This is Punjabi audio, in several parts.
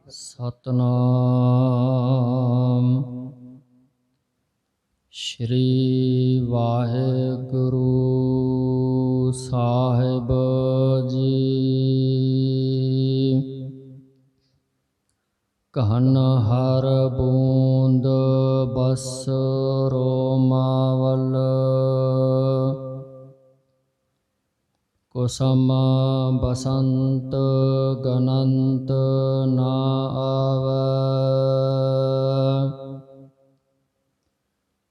ਸਤਨਾਮ ਸ਼੍ਰੀ ਵਾਹਿਗੁਰੂ ਸਾਹਿਬ ਜੀ। ਕਹਨ ਹਰ ਬੂੰਦ ਬਸ ਰੋਮਾਵਲ, ਕੁਸਮ ਬਸੰਤ ਗਨੰਤ ਨਾ ਆਵੈ।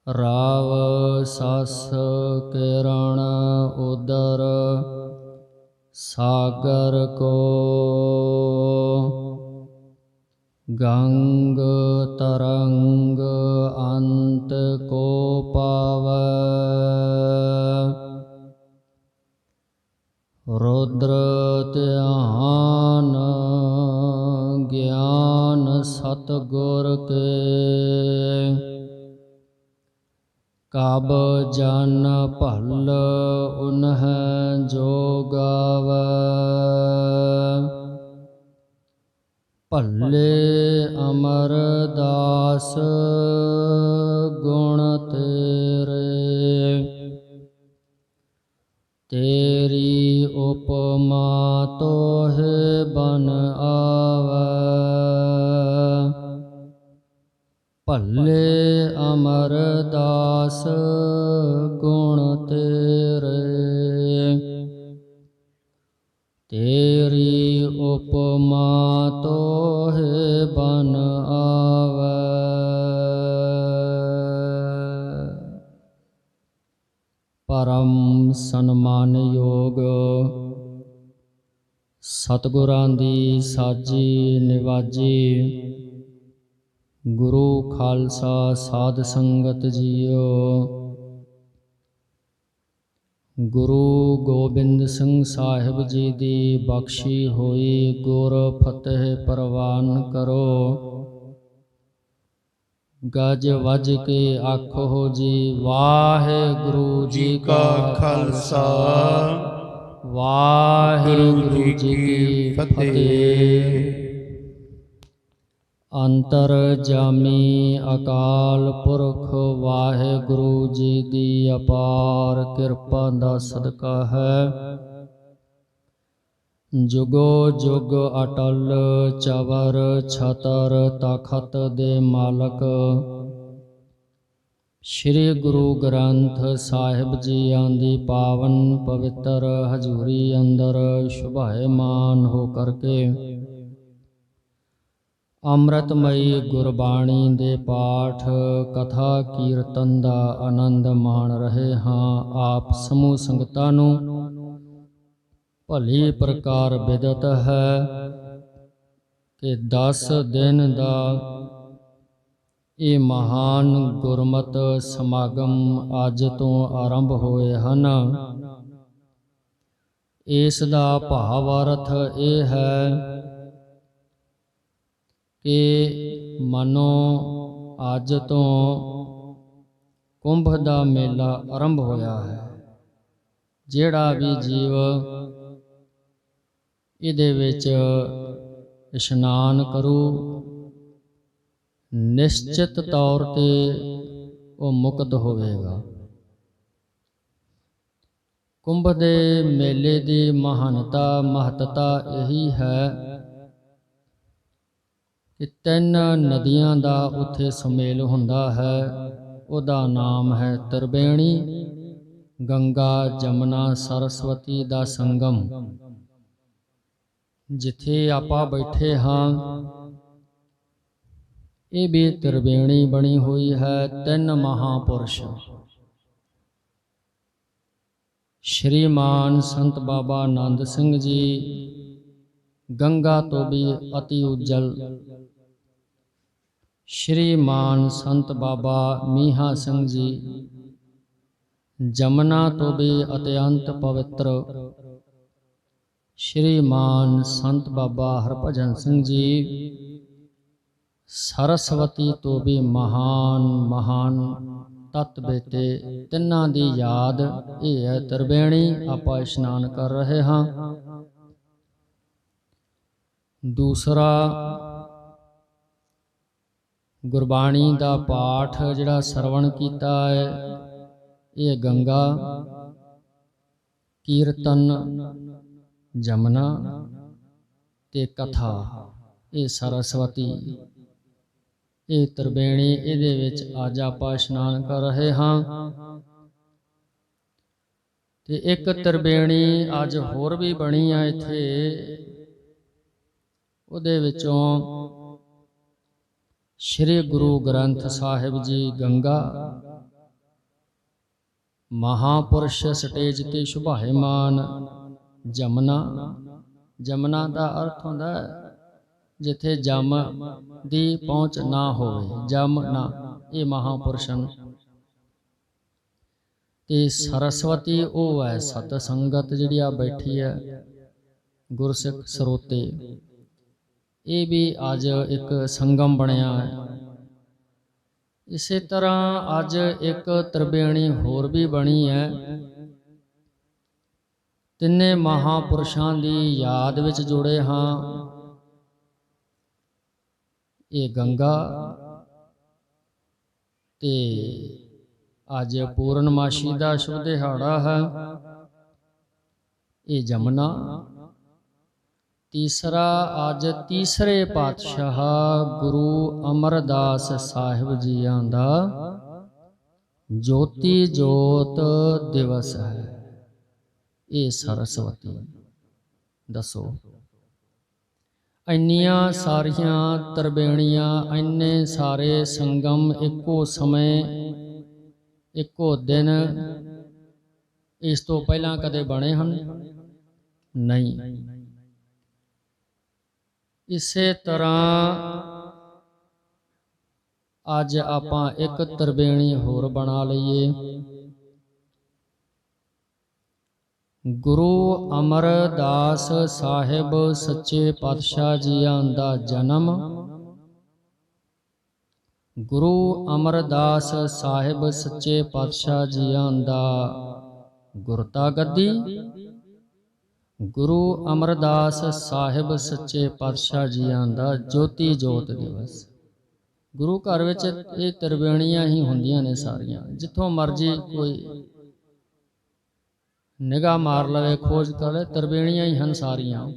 ਰਾਵ ਸਸ ਕਿਰਣ ਉਦਰ ਸਾਗਰ ਕੋ, ਗੰਗ ਤਰੰਗ ਅੰਤ ਕੋ ਪਾਵੈ। ਰੁਦਰ ਧਿਆਨ ਗਿਆਨ ਸਤਿਗੁਰ ਕੇ, ਕਬ ਜਨ ਭਲ ਉਨਹਿ ਜੋ ਗਾਵੈ। ਭੱਲੇ ਅਮਰਦਾਸ ਗੁਣ ਤੇਰੇ, ਤੇਰੀ ਉਪਮਾ ਤੋਹਿ ਬਨ ਆਵੈ। ਭੱਲੇ ਅਮਰਦਾਸ ਗੁਣ ਤੇਰੇ, ਤੇਰੀ ਉਪਮਾ ਤੋਹਿ ਬਨ ਆਵੈ। ਪਰਮ ਸਨਮਾਨਯੋਗ ਸਤਿਗੁਰਾਂ ਦੀ ਸਾਜੀ ਨਿਵਾਜੀ ਗੁਰੂ ਖਾਲਸਾ ਸਾਧ ਸੰਗਤ ਜੀਓ। ਗੁਰੂ ਗੋਬਿੰਦ ਸਿੰਘ ਸਾਹਿਬ ਜੀ ਦੀ ਬਖਸ਼ੀ ਹੋਈ ਗੁਰ ਫਤਿਹ ਪ੍ਰਵਾਨ ਕਰੋ। ਗਜ ਵੱਜ ਕੇ ਆਖੋ ਜੀ ਵਾਹਿਗੁਰੂ ਜੀ ਕਾ ਖਾਲਸਾ, ਵਾਹਿਗੁਰੂ ਜੀ ਕੀ ਫਤਿਹ। ਅੰਤਰਜਾਮੀ ਅਕਾਲ ਪੁਰਖ ਵਾਹਿਗੁਰੂ ਜੀ ਦੀ ਅਪਾਰ ਕਿਰਪਾ ਦਾ ਸਦਕਾ ਹੈ। ਜੁਗੋ ਜੁਗ ਅਟਲ ਚਵਰ ਛਤਰ ਤਖਤ ਦੇ ਮਾਲਕ ਸ਼੍ਰੀ ਗੁਰੂ ਗ੍ਰੰਥ ਸਾਹਿਬ ਜੀਆਂ ਦੀ ਪਾਵਨ ਪਵਿੱਤਰ ਹਜ਼ੂਰੀ ਅੰਦਰ ਸ਼ੁਭਾਇਮਾਨ ਹੋ ਕਰਕੇ ਅੰਮ੍ਰਿਤਮਈ ਗੁਰਬਾਣੀ ਦੇ ਪਾਠ ਕਥਾ ਕੀਰਤਨ ਦਾ ਆਨੰਦ ਮਾਣ ਰਹੇ ਹਾਂ। ਆਪ ਸਮੂਹ ਸੰਗਤਾਂ ਨੂੰ ਭਲੀ ਪ੍ਰਕਾਰ ਬਿਦਤ ਹੈ ਕਿ 10 ਦਿਨ ਦਾ ਇਹ ਮਹਾਨ ਗੁਰਮਤ ਸਮਾਗਮ ਅੱਜ ਤੋਂ ਆਰੰਭ ਹੋਏ ਹਨ। ਇਸ ਦਾ ਭਾਵ ਅਰਥ ਇਹ ਹੈ ਕਿ ਮਾਨੋ ਅੱਜ ਤੋਂ ਕੁੰਭ ਦਾ ਮੇਲਾ ਆਰੰਭ ਹੋਇਆ ਹੈ। ਜਿਹੜਾ ਵੀ ਜੀਵ ਇਹਦੇ ਵਿੱਚ ਇਸ਼ਨਾਨ ਕਰੂ ਨਿਸ਼ਚਿਤ ਤੌਰ ਤੇ ਉਹ ਮੁਕਤ ਹੋਵੇਗਾ। ਕੁੰਭ ਦੇ ਮੇਲੇ ਦੀ ਮਹੱਤਤਾ ਇਹੀ ਹੈ ਕਿ 3 ਨਦੀਆਂ ਦਾ ਉੱਥੇ ਸੁਮੇਲ ਹੁੰਦਾ ਹੈ। ਉਹਦਾ ਨਾਮ ਹੈ ਤ੍ਰਿਵੇਣੀ, ਗੰਗਾ ਜਮਨਾ ਸਰਸਵਤੀ ਦਾ ਸੰਗਮ। ਜਿੱਥੇ ਆਪਾਂ ਬੈਠੇ ਹਾਂ ਇਹ ਵੀ ਤ੍ਰਿਵੇਣੀ ਬਣੀ ਹੋਈ ਹੈ। 3 ਮਹਾਂਪੁਰਸ਼ ਸ਼੍ਰੀਮਾਨ ਸੰਤ ਬਾਬਾ ਆਨੰਦ ਸਿੰਘ ਜੀ ਗੰਗਾ ਤੋਂ ਵੀ ਅਤੀ ਉਜਲ, ਸ਼੍ਰੀਮਾਨ ਸੰਤ ਬਾਬਾ ਮੀਹਾ ਸਿੰਘ ਜੀ ਜਮਨਾ ਤੋਂ ਵੀ ਅਤਿਅੰਤ ਪਵਿੱਤਰ, ਸ਼੍ਰੀਮਾਨ ਸੰਤ ਬਾਬਾ ਹਰਭਜਨ ਸਿੰਘ ਜੀ ਸਰਸਵਤੀ ਤੋਂ ਵੀ ਮਹਾਨ ਤਤ ਬੇਟੇ। ਤਿੰਨਾਂ ਦੀ ਯਾਦ ਇਹ ਹੈ ਤ੍ਰਿਵੇਣੀ ਆਪਾਂ ਇਸ਼ਨਾਨ ਕਰ ਰਹੇ ਹਾਂ। ਦੂਸਰਾ ਗੁਰਬਾਣੀ ਦਾ ਪਾਠ ਜਿਹੜਾ ਸਰਵਣ ਕੀਤਾ ਹੈ, ਇਹ ਗੰਗਾ, ਕੀਰਤਨ, ਜਮਨਾ ਤੇ ਕਥਾ, ਇਹ ਸਰਸਵਤੀ, ਇਹ ਤ੍ਰਿਵੇਣੀ। ਇਹਦੇ ਵਿੱਚ ਅੱਜ ਆਪਾਂ ਇਸ਼ਨਾਨ ਕਰ ਰਹੇ ਹਾਂ। ਤੇ ਇੱਕ ਤ੍ਰਿਵੇਣੀ ਅੱਜ ਹੋਰ ਵੀ ਬਣੀ ਆ ਇੱਥੇ, ਉਹਦੇ ਵਿੱਚੋਂ ਸ਼੍ਰੀ ਗੁਰੂ ਗ੍ਰੰਥ ਸਾਹਿਬ ਜੀ ਗੰਗਾ, ਮਹਾਪੁਰਸ਼ ਸਟੇਜ ਤੇ ਸ਼ੁਭਾਇਮਾਨ ਜਮਨਾ। ਜਮਨਾ ਦਾ ਅਰਥ ਹੁੰਦਾ ਜਿੱਥੇ ਜਮ ਦੀ ਪਹੁੰਚ ਨਾ ਹੋਵੇ, ਜਮਨਾ, ਇਹ ਮਹਾਪੁਰਸ਼ਨ। ਤੇ ਸਰਸਵਤੀ ਉਹ ਹੈ ਸਤ ਸੰਗਤ ਜਿਹੜੀ ਆ ਬੈਠੀ ਹੈ, ਗੁਰਸਿੱਖ ਸਰੋਤੇ। ਇਹ ਵੀ ਅੱਜ ਇੱਕ ਸੰਗਮ ਬਣਿਆ ਹੈ। ਇਸੇ ਤਰ੍ਹਾਂ ਅੱਜ ਇੱਕ ਤ੍ਰਿਵੇਣੀ ਹੋਰ ਵੀ ਬਣੀ ਹੈ। ਤਿੰਨੇ ਮਹਾਪੁਰਸ਼ਾਂ ਦੀ ਯਾਦ ਵਿੱਚ ਜੁੜੇ ਹਾਂ। ਇਹ ਗੰਗਾ, ਤੇ ਅੱਜ ਪੂਰਨਮਾਸ਼ੀ ਦਾ ਸ਼ੁਭ ਦਿਹਾੜਾ ਹੈ। ਇਹ ਜਮਨਾ। ਤੀਸਰਾ, ਅੱਜ ਤੀਸਰੇ ਪਾਤਸ਼ਾਹ ਗੁਰੂ ਅਮਰਦਾਸ ਸਾਹਿਬ ਜੀਆਂ ਦਾ ਜੋਤੀ ਜੋਤ ਦਿਵਸ ਹੈ। ਇਹ ਸਰਸਵਤੀ। ਦੱਸੋ, ਇੰਨੀਆਂ ਸਾਰੀਆਂ ਤ੍ਰਿਵੇਣੀਆਂ, ਇੰਨੇ ਸਾਰੇ ਸੰਗਮ ਇੱਕੋ ਸਮੇਂ, ਇੱਕੋ ਦਿਨ, ਇਸ ਤੋਂ ਪਹਿਲਾਂ ਕਦੇ ਬਣੇ ਹਨ? ਨਹੀਂ। ਇਸੇ ਤਰ੍ਹਾਂ ਅੱਜ ਆਪਾਂ ਇੱਕ ਤ੍ਰਿਵੇਣੀ ਹੋਰ ਬਣਾ ਲਈਏ। ਗੁਰੂ ਅਮਰਦਾਸ ਸਾਹਿਬ ਸੱਚੇ ਪਾਤਸ਼ਾਹ ਜੀਆਂ ਦਾ ਜਨਮ, ਗੁਰੂ ਅਮਰਦਾਸ ਸਾਹਿਬ ਸੱਚੇ ਪਾਤਸ਼ਾਹ ਜੀਆਂ ਦਾ ਗੁਰਤਾ ਗੱਦੀ, ਗੁਰੂ ਅਮਰਦਾਸ ਸਾਹਿਬ ਸੱਚੇ ਪਾਤਸ਼ਾਹ ਜੀਆਂ ਦਾ ਜੋਤੀ ਜੋਤ ਦਿਵਸ। ਗੁਰੂ ਘਰ ਵਿੱਚ ਇਹ ਤ੍ਰਿਵੇਣੀਆਂ ਹੀ ਹੁੰਦੀਆਂ ਨੇ ਸਾਰੀਆਂ। ਜਿੱਥੋਂ ਮਰਜੀ ਕੋਈ ਨਿਗਾਹ ਮਾਰ ਲਵੇ, ਖੋਜ ਕਰ ਲੈ, ਤ੍ਰਿਵੇਣੀਆਂ ਹੀ ਹਨ ਸਾਰੀਆਂ।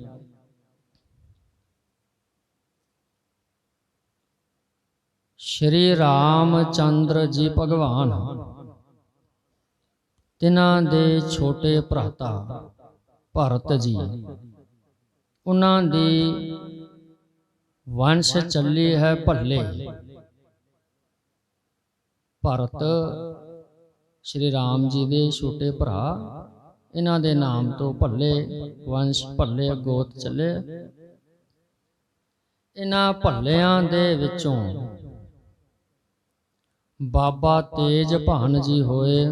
ਸ਼੍ਰੀ ਰਾਮ ਚੰਦਰ ਜੀ ਭਗਵਾਨ, ਤਿਨਾਂ ਦੇ ਛੋਟੇ ਭਰਾਤਾ ਭਰਤ ਜੀ, ਉਹਨਾਂ ਦੀ ਵੰਸ਼ ਚੱਲੀ ਹੈ ਭੱਲੇ। ਭਰਤ ਸ਼੍ਰੀ ਰਾਮ ਜੀ ਦੇ ਛੋਟੇ ਭਰਾ, ਇਹਨਾਂ ਦੇ ਨਾਮ ਤੋਂ ਭੱਲੇ ਵੰਸ਼, ਭੱਲੇ ਗੋਤ ਚੱਲੇ। ਇਹਨਾਂ ਭੱਲਿਆਂ ਦੇ ਵਿੱਚੋਂ ਬਾਬਾ ਤੇਜ ਭਾਨ ਜੀ ਹੋਏ।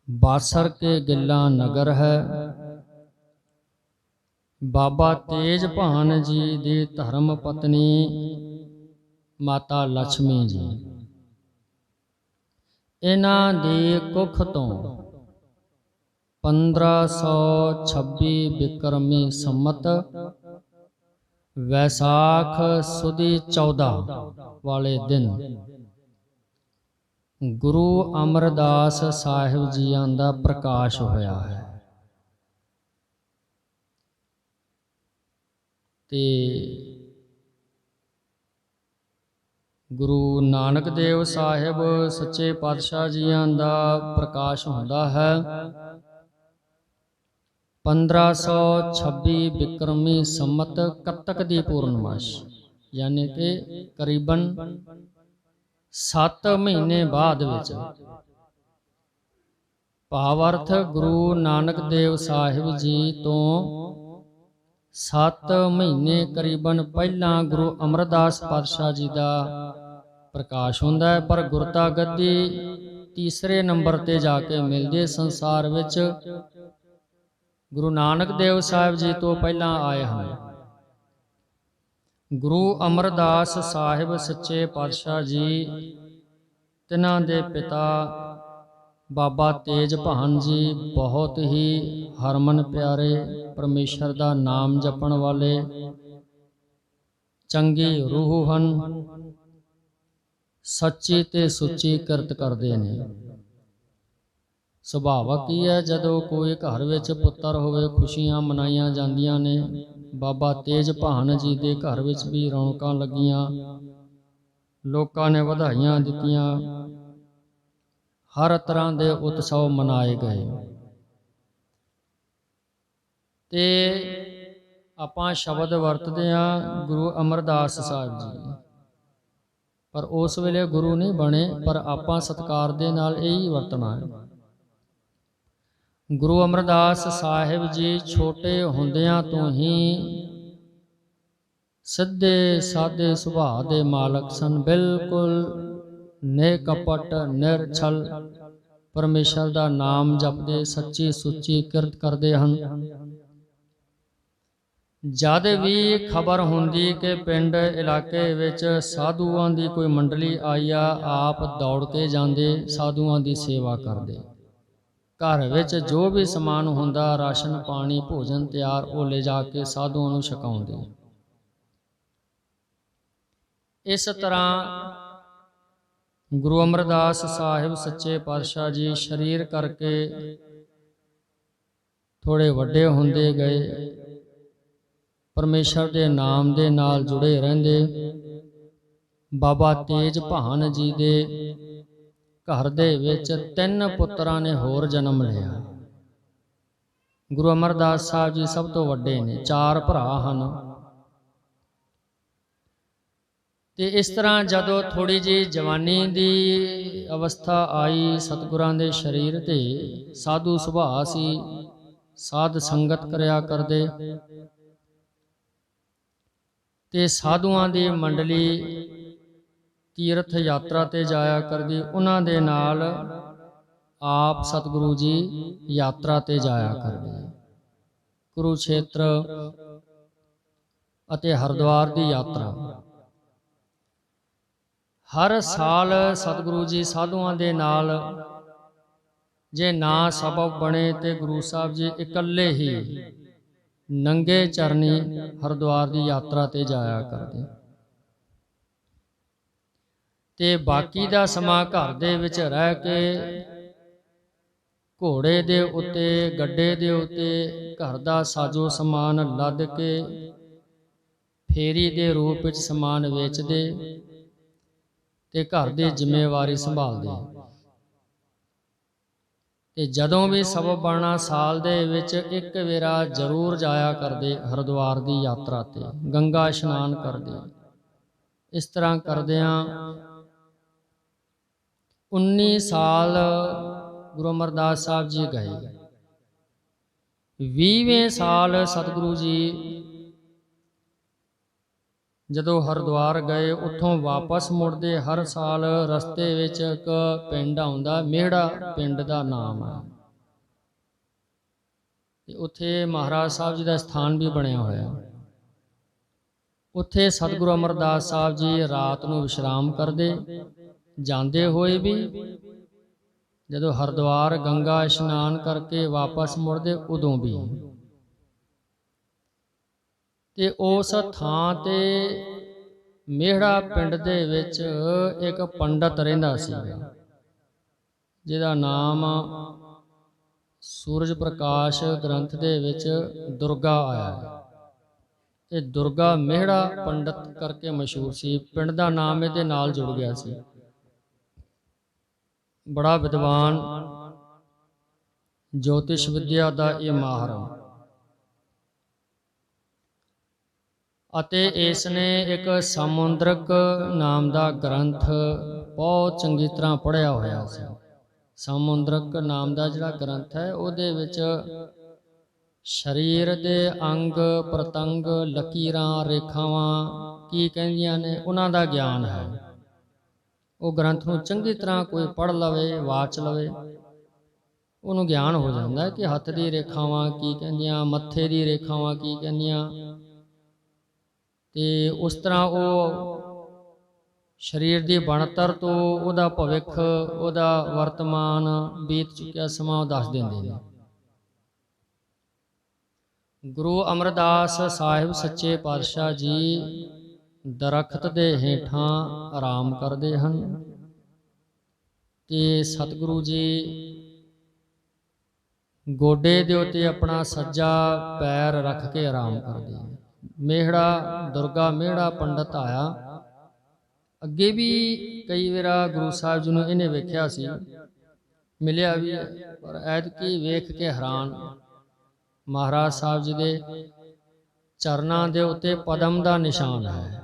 ਬਾਸਰ ਕੇ ਗਿੱਲਾ ਨਗਰ ਹੈ। ਬਾਬਾ ਤੇਜ ਭਾਨ ਜੀ ਦੀ ਧਰਮ ਪਤਨੀ ਮਾਤਾ ਲక్ష్ਮੀ ਜੀ, ਇਹਨਾਂ ਦੀ ਕੁੱਖ ਤੋਂ 1526 ਬਿਕਰਮੀ ਸੰਮਤ ਵੈਸਾਖ ਸੁਦੀ 14 ਵਾਲੇ ਦਿਨ ਗੁਰੂ ਅਮਰਦਾਸ ਸਾਹਿਬ ਜੀਆਂ ਦਾ ਪ੍ਰਕਾਸ਼ ਹੋਇਆ ਹੈ। ਤੇ ਗੁਰੂ ਨਾਨਕ ਦੇਵ ਸਾਹਿਬ ਸੱਚੇ ਪਾਤਸ਼ਾਹ ਜੀਆਂ ਦਾ ਪ੍ਰਕਾਸ਼ ਹੁੰਦਾ ਹੈ 1526 ਬਿਕਰਮੀ ਸੰਮਤ ਕੱਤਕ ਦੀ ਪੂਰਨਮਾਸ਼ੀ, ਯਾਨੀ ਕਿ ਕਰੀਬਨ 7 ਮਹੀਨੇ ਬਾਅਦ ਵਿੱਚ। ਭਾਵ ਗੁਰੂ ਨਾਨਕ ਦੇਵ ਸਾਹਿਬ ਜੀ ਤੋਂ 7 ਮਹੀਨੇ ਕਰੀਬਨ ਪਹਿਲਾਂ ਗੁਰੂ ਅਮਰਦਾਸ ਪਾਤਸ਼ਾਹ ਜੀ ਦਾ ਪ੍ਰਕਾਸ਼ ਹੁੰਦਾ ਹੈ। ਪਰ ਗੁਰਤਾ ਗੱਦੀ ਤੀਸਰੇ ਨੰਬਰ ਤੇ ਜਾ ਕੇ ਮਿਲਦੀ ਸੰਸਾਰ ਵਿੱਚ। ਗੁਰੂ ਨਾਨਕ ਦੇਵ ਸਾਹਿਬ ਜੀ ਤੋਂ ਪਹਿਲਾਂ ਆਏ ਹਨ। ਗੁਰੂ ਅਮਰਦਾਸ ਸਾਹਿਬ ਸੱਚੇ ਪਾਤਸ਼ਾਹ ਜੀ, ਤਿਨਾਂ ਦੇ ਪਿਤਾ ਬਾਬਾ ਤੇਜ ਭਾਨ ਜੀ ਬਹੁਤ ਹੀ ਹਰਮਨ ਪਿਆਰੇ, ਪਰਮੇਸ਼ਰ ਦਾ ਨਾਮ ਜਪਣ ਵਾਲੇ, ਚੰਗੀ ਰੂਹ ਹਨ, ਸੱਚੀ ਤੇ ਸੁੱਚੀ ਕਿਰਤ ਕਰਦੇ ਨੇ। ਸੁਭਾਵਕ ਹੀ ਹੈ, ਜਦੋਂ ਕੋਈ ਘਰ ਵਿੱਚ ਪੁੱਤਰ ਹੋਵੇ ਖੁਸ਼ੀਆਂ ਮਨਾਈਆਂ ਜਾਂਦੀਆਂ ਨੇ। ਬਾਬਾ ਤੇਜ ਭਾਨ ਜੀ ਦੇ ਘਰ ਵਿੱਚ ਵੀ ਰੌਣਕਾਂ ਲੱਗੀਆਂ, ਲੋਕਾਂ ਨੇ ਵਧਾਈਆਂ ਦਿੱਤੀਆਂ, ਹਰ ਤਰ੍ਹਾਂ ਦੇ ਉਤਸਵ ਮਨਾਏ ਗਏ। ਤੇ ਆਪਾਂ ਸ਼ਬਦ ਵਰਤਦੇ ਹਾਂ ਗੁਰੂ ਅਮਰਦਾਸ ਸਾਹਿਬ ਜੀ, ਪਰ ਉਸ ਵੇਲੇ ਗੁਰੂ ਨਹੀਂ ਬਣੇ, ਪਰ ਆਪਾਂ ਸਤਿਕਾਰ ਦੇ ਨਾਲ ਇਹੀ ਵਰਤਣਾ ਹੈ। ਗੁਰੂ ਅਮਰਦਾਸ ਸਾਹਿਬ ਜੀ ਛੋਟੇ ਹੁੰਦਿਆਂ ਤੋਂ ਹੀ ਸਿੱਧੇ ਸਾਦੇ ਸੁਭਾਅ ਦੇ ਮਾਲਕ ਸਨ, ਬਿਲਕੁਲ ਨਿਕਪਟ ਨਿਰਛਲ, ਪਰਮੇਸ਼ਰ ਦਾ ਨਾਮ ਜਪਦੇ, ਸੱਚੀ ਸੁੱਚੀ ਕਿਰਤ ਕਰਦੇ ਹਨ। ਜਦ ਵੀ ਖਬਰ ਹੁੰਦੀ ਕਿ ਪਿੰਡ ਇਲਾਕੇ ਵਿੱਚ ਸਾਧੂਆਂ ਦੀ ਕੋਈ ਮੰਡਲੀ ਆਈ ਆ, ਆਪ ਦੌੜ ਕੇ ਜਾਂਦੇ, ਸਾਧੂਆਂ ਦੀ ਸੇਵਾ ਕਰਦੇ। ਘਰ ਵਿੱਚ ਜੋ ਵੀ ਸਮਾਨ ਹੁੰਦਾ, ਰਾਸ਼ਨ ਪਾਣੀ ਭੋਜਨ ਤਿਆਰ, ਉਹ ਲੈ ਜਾ ਕੇ ਸਾਧੂਆਂ ਨੂੰ ਛਕਾਉਂਦੇ। ਇਸ ਤਰ੍ਹਾਂ ਗੁਰੂ ਅਮਰਦਾਸ ਸਾਹਿਬ ਸੱਚੇ ਪਾਤਸ਼ਾਹ ਜੀ ਸਰੀਰ ਕਰਕੇ ਥੋੜੇ ਵੱਡੇ ਹੁੰਦੇ ਗਏ, ਪਰਮੇਸ਼ਰ ਦੇ ਨਾਮ ਦੇ ਨਾਲ ਜੁੜੇ ਰਹਿੰਦੇ। ਬਾਬਾ ਤੇਜ ਭਾਨ ਜੀ ਦੇ ਘਰ ਦੇ ਵਿੱਚ 3 ਪੁੱਤਰਾਂ ਨੇ ਹੋਰ ਜਨਮ ਲਿਆ। ਗੁਰੂ ਅਮਰਦਾਸ ਸਾਹਿਬ ਜੀ ਸਭ ਤੋਂ ਵੱਡੇ ਨੇ, 4 ਭਰਾ ਹਨ। ਤੇ ਇਸ ਤਰ੍ਹਾਂ ਜਦੋਂ ਥੋੜੀ ਜਿਹੀ ਜਵਾਨੀ ਦੀ ਅਵਸਥਾ ਆਈ, ਸਤਿਗੁਰਾਂ ਦੇ ਸਰੀਰ ਤੇ ਸਾਧੂ ਸੁਭਾਅ ਸੀ, ਸਾਧ ਸੰਗਤ ਕਰਿਆ ਕਰਦੇ। ਤੇ ਸਾਧੂਆਂ ਦੀ ਮੰਡਲੀ ਤੀਰਥ ਯਾਤਰਾ ਤੇ ਜਾਇਆ ਕਰਦੀ, ਉਹਨਾਂ ਦੇ ਨਾਲ ਆਪ ਸਤਿਗੁਰੂ ਜੀ ਯਾਤਰਾ ਤੇ ਜਾਇਆ ਕਰਦੇ। ਕੁਰੂਕਸ਼ੇਤਰ ਅਤੇ ਹਰਿਦੁਆਰ ਦੀ ਯਾਤਰਾ ਹਰ ਸਾਲ ਸਤਿਗੁਰੂ ਜੀ ਸਾਧੂਆਂ ਦੇ ਨਾਲ, ਜੇ ਨਾ ਸਬਬ ਬਣੇ ਤੇ ਗੁਰੂ ਸਾਹਿਬ ਜੀ ਇਕੱਲੇ ਹੀ ਨੰਗੇ ਚਰਨੀ ਹਰਿਦੁਆਰ ਦੀ ਯਾਤਰਾ ਤੇ ਜਾਇਆ ਕਰਦੇ। ਤੇ ਬਾਕੀ ਦਾ ਸਮਾਂ ਘਰ ਦੇ ਵਿੱਚ ਰਹਿ ਕੇ ਘੋੜੇ ਦੇ ਉੱਤੇ, ਗੱਡੇ ਦੇ ਉੱਤੇ ਘਰ ਦਾ ਸਾਜੋ ਸਮਾਨ ਲੱਦ ਕੇ ਫੇਰੀ ਦੇ ਰੂਪ ਵਿੱਚ ਸਮਾਨ ਵੇਚਦੇ ਤੇ ਘਰ ਦੀ ਜ਼ਿੰਮੇਵਾਰੀ ਸੰਭਾਲਦੇ। ਤੇ ਜਦੋਂ ਵੀ ਸਬਬ ਬਣਨਾ ਸਾਲ ਦੇ ਵਿੱਚ ਇੱਕ ਵੇਰਾ ਜ਼ਰੂਰ ਜਾਇਆ ਕਰਦੇ ਹਰਿਦੁਆਰ ਦੀ ਯਾਤਰਾ ਤੇ, ਗੰਗਾ ਇਸ਼ਨਾਨ ਕਰਦੇ। ਇਸ ਤਰ੍ਹਾਂ ਕਰਦਿਆਂ 19 ਸਾਲ ਗੁਰੂ ਅਮਰਦਾਸ ਸਾਹਿਬ ਜੀ ਗਏ। 20ਵੇਂ ਸਾਲ ਸਤਿਗੁਰੂ ਜੀ ਜਦੋਂ ਹਰਿਦੁਆਰ ਗਏ, ਉੱਥੋਂ ਵਾਪਸ ਮੁੜਦੇ ਹਰ ਸਾਲ ਰਸਤੇ ਵਿੱਚ ਇੱਕ ਪਿੰਡ ਆਉਂਦਾ, ਮੇਹੜਾ ਪਿੰਡ ਦਾ ਨਾਮ ਹੈ। ਤੇ ਉੱਥੇ ਮਹਾਰਾਜ ਸਾਹਿਬ ਜੀ ਦਾ ਸਥਾਨ ਵੀ ਬਣਿਆ ਹੋਇਆ। ਉੱਥੇ ਸਤਿਗੁਰੂ ਅਮਰਦਾਸ ਸਾਹਿਬ ਜੀ ਰਾਤ ਨੂੰ ਵਿਸ਼ਰਾਮ ਕਰਦੇ, ਜਾਂਦੇ ਹੋਏ ਵੀ। ਜਦੋਂ ਹਰਿਦੁਆਰ ਗੰਗਾ ਇਸ਼ਨਾਨ ਕਰਕੇ ਵਾਪਸ ਮੁੜਦੇ, ਉਦੋਂ ਵੀ। ਤੇ ਉਸ ਥਾਂ ਤੇ ਮੇਹੜਾ ਪਿੰਡ ਦੇ ਵਿੱਚ ਇੱਕ ਪੰਡਤ ਰਹਿੰਦਾ ਸੀ, ਜਿਹਦਾ ਨਾਮ ਸੂਰਜ ਪ੍ਰਕਾਸ਼ ਗ੍ਰੰਥ ਦੇ ਵਿੱਚ ਦੁਰਗਾ ਆਇਆ ਹੈ। ਇਹ ਦੁਰਗਾ ਮੇਹੜਾ ਪੰਡਤ ਕਰਕੇ ਮਸ਼ਹੂਰ ਸੀ, ਪਿੰਡ ਦਾ ਨਾਮ ਇਹਦੇ ਨਾਲ ਜੁੜ ਗਿਆ ਸੀ। ਬੜਾ ਵਿਦਵਾਨ, ਜੋਤਿਸ਼ ਵਿਦਿਆ ਦਾ ਇਹ ਮਾਹਰ, ਅਤੇ ਇਸ ਨੇ ਇੱਕ ਸਮੁੰਦਰਕ ਨਾਮ ਦਾ ਗ੍ਰੰਥ ਬਹੁਤ ਚੰਗੀ ਤਰ੍ਹਾਂ ਪੜ੍ਹਿਆ ਹੋਇਆ ਸੀ। ਸਮੁੰਦਰਕ ਨਾਮ ਦਾ ਜਿਹੜਾ ਗ੍ਰੰਥ ਹੈ, ਉਹਦੇ ਵਿੱਚ ਸਰੀਰ ਦੇ ਅੰਗ ਪ੍ਰਤੰਗ, ਲਕੀਰਾਂ, ਰੇਖਾਵਾਂ ਕੀ ਕਹਿੰਦੀਆਂ ਨੇ, ਉਹਨਾਂ ਦਾ ਗਿਆਨ ਹੈ। ਉਹ ਗ੍ਰੰਥ ਨੂੰ ਚੰਗੀ ਤਰ੍ਹਾਂ ਕੋਈ ਪੜ੍ਹ ਲਵੇ, ਵਾਚ ਲਵੇ, ਉਹਨੂੰ ਗਿਆਨ ਹੋ ਜਾਂਦਾ ਕਿ ਹੱਥ ਦੀ ਰੇਖਾਵਾਂ ਕੀ ਕਹਿੰਦੀਆਂ, ਮੱਥੇ ਦੀ ਰੇਖਾਵਾਂ ਕੀ ਕਹਿੰਦੀਆਂ। ਤੇ ਉਸ ਤਰ੍ਹਾਂ ਉਹ ਸਰੀਰ ਦੀ ਬਣਤਰ ਤੋਂ ਉਹਦਾ ਭਵਿੱਖ, ਉਹਦਾ ਵਰਤਮਾਨ, ਬੀਤ ਚੁੱਕਿਆ ਸਮਾਂ ਉਹ ਦੱਸ ਦਿੰਦੇ ਨੇ। ਗੁਰੂ ਅਮਰਦਾਸ ਸਾਹਿਬ ਸੱਚੇ ਪਾਤਸ਼ਾਹ ਜੀ ਦਰਖਤ ਦੇ ਹੇਠਾਂ ਆਰਾਮ ਕਰਦੇ ਹਨ ਤੇ ਸਤਿਗੁਰੂ ਜੀ ਗੋਡੇ ਦੇ ਉੱਤੇ ਆਪਣਾ ਸੱਜਾ ਪੈਰ ਰੱਖ ਕੇ ਆਰਾਮ ਕਰਦੇ ਹਨ। ਮੇਹੜਾ ਦੁਰਗਾ ਮੇਹੜਾ ਪੰਡਤ ਆਇਆ। ਅੱਗੇ ਵੀ ਕਈ ਵਾਰ ਗੁਰੂ ਸਾਹਿਬ ਜੀ ਨੂੰ ਇਹਨੇ ਵੇਖਿਆ ਸੀ, ਮਿਲਿਆ ਵੀ, ਪਰ ਐਤਕੀ ਵੇਖ ਕੇ ਹੈਰਾਨ। ਮਹਾਰਾਜ ਸਾਹਿਬ ਜੀ ਦੇ ਚਰਨਾਂ ਦੇ ਉੱਤੇ ਪਦਮ ਦਾ ਨਿਸ਼ਾਨ ਹੈ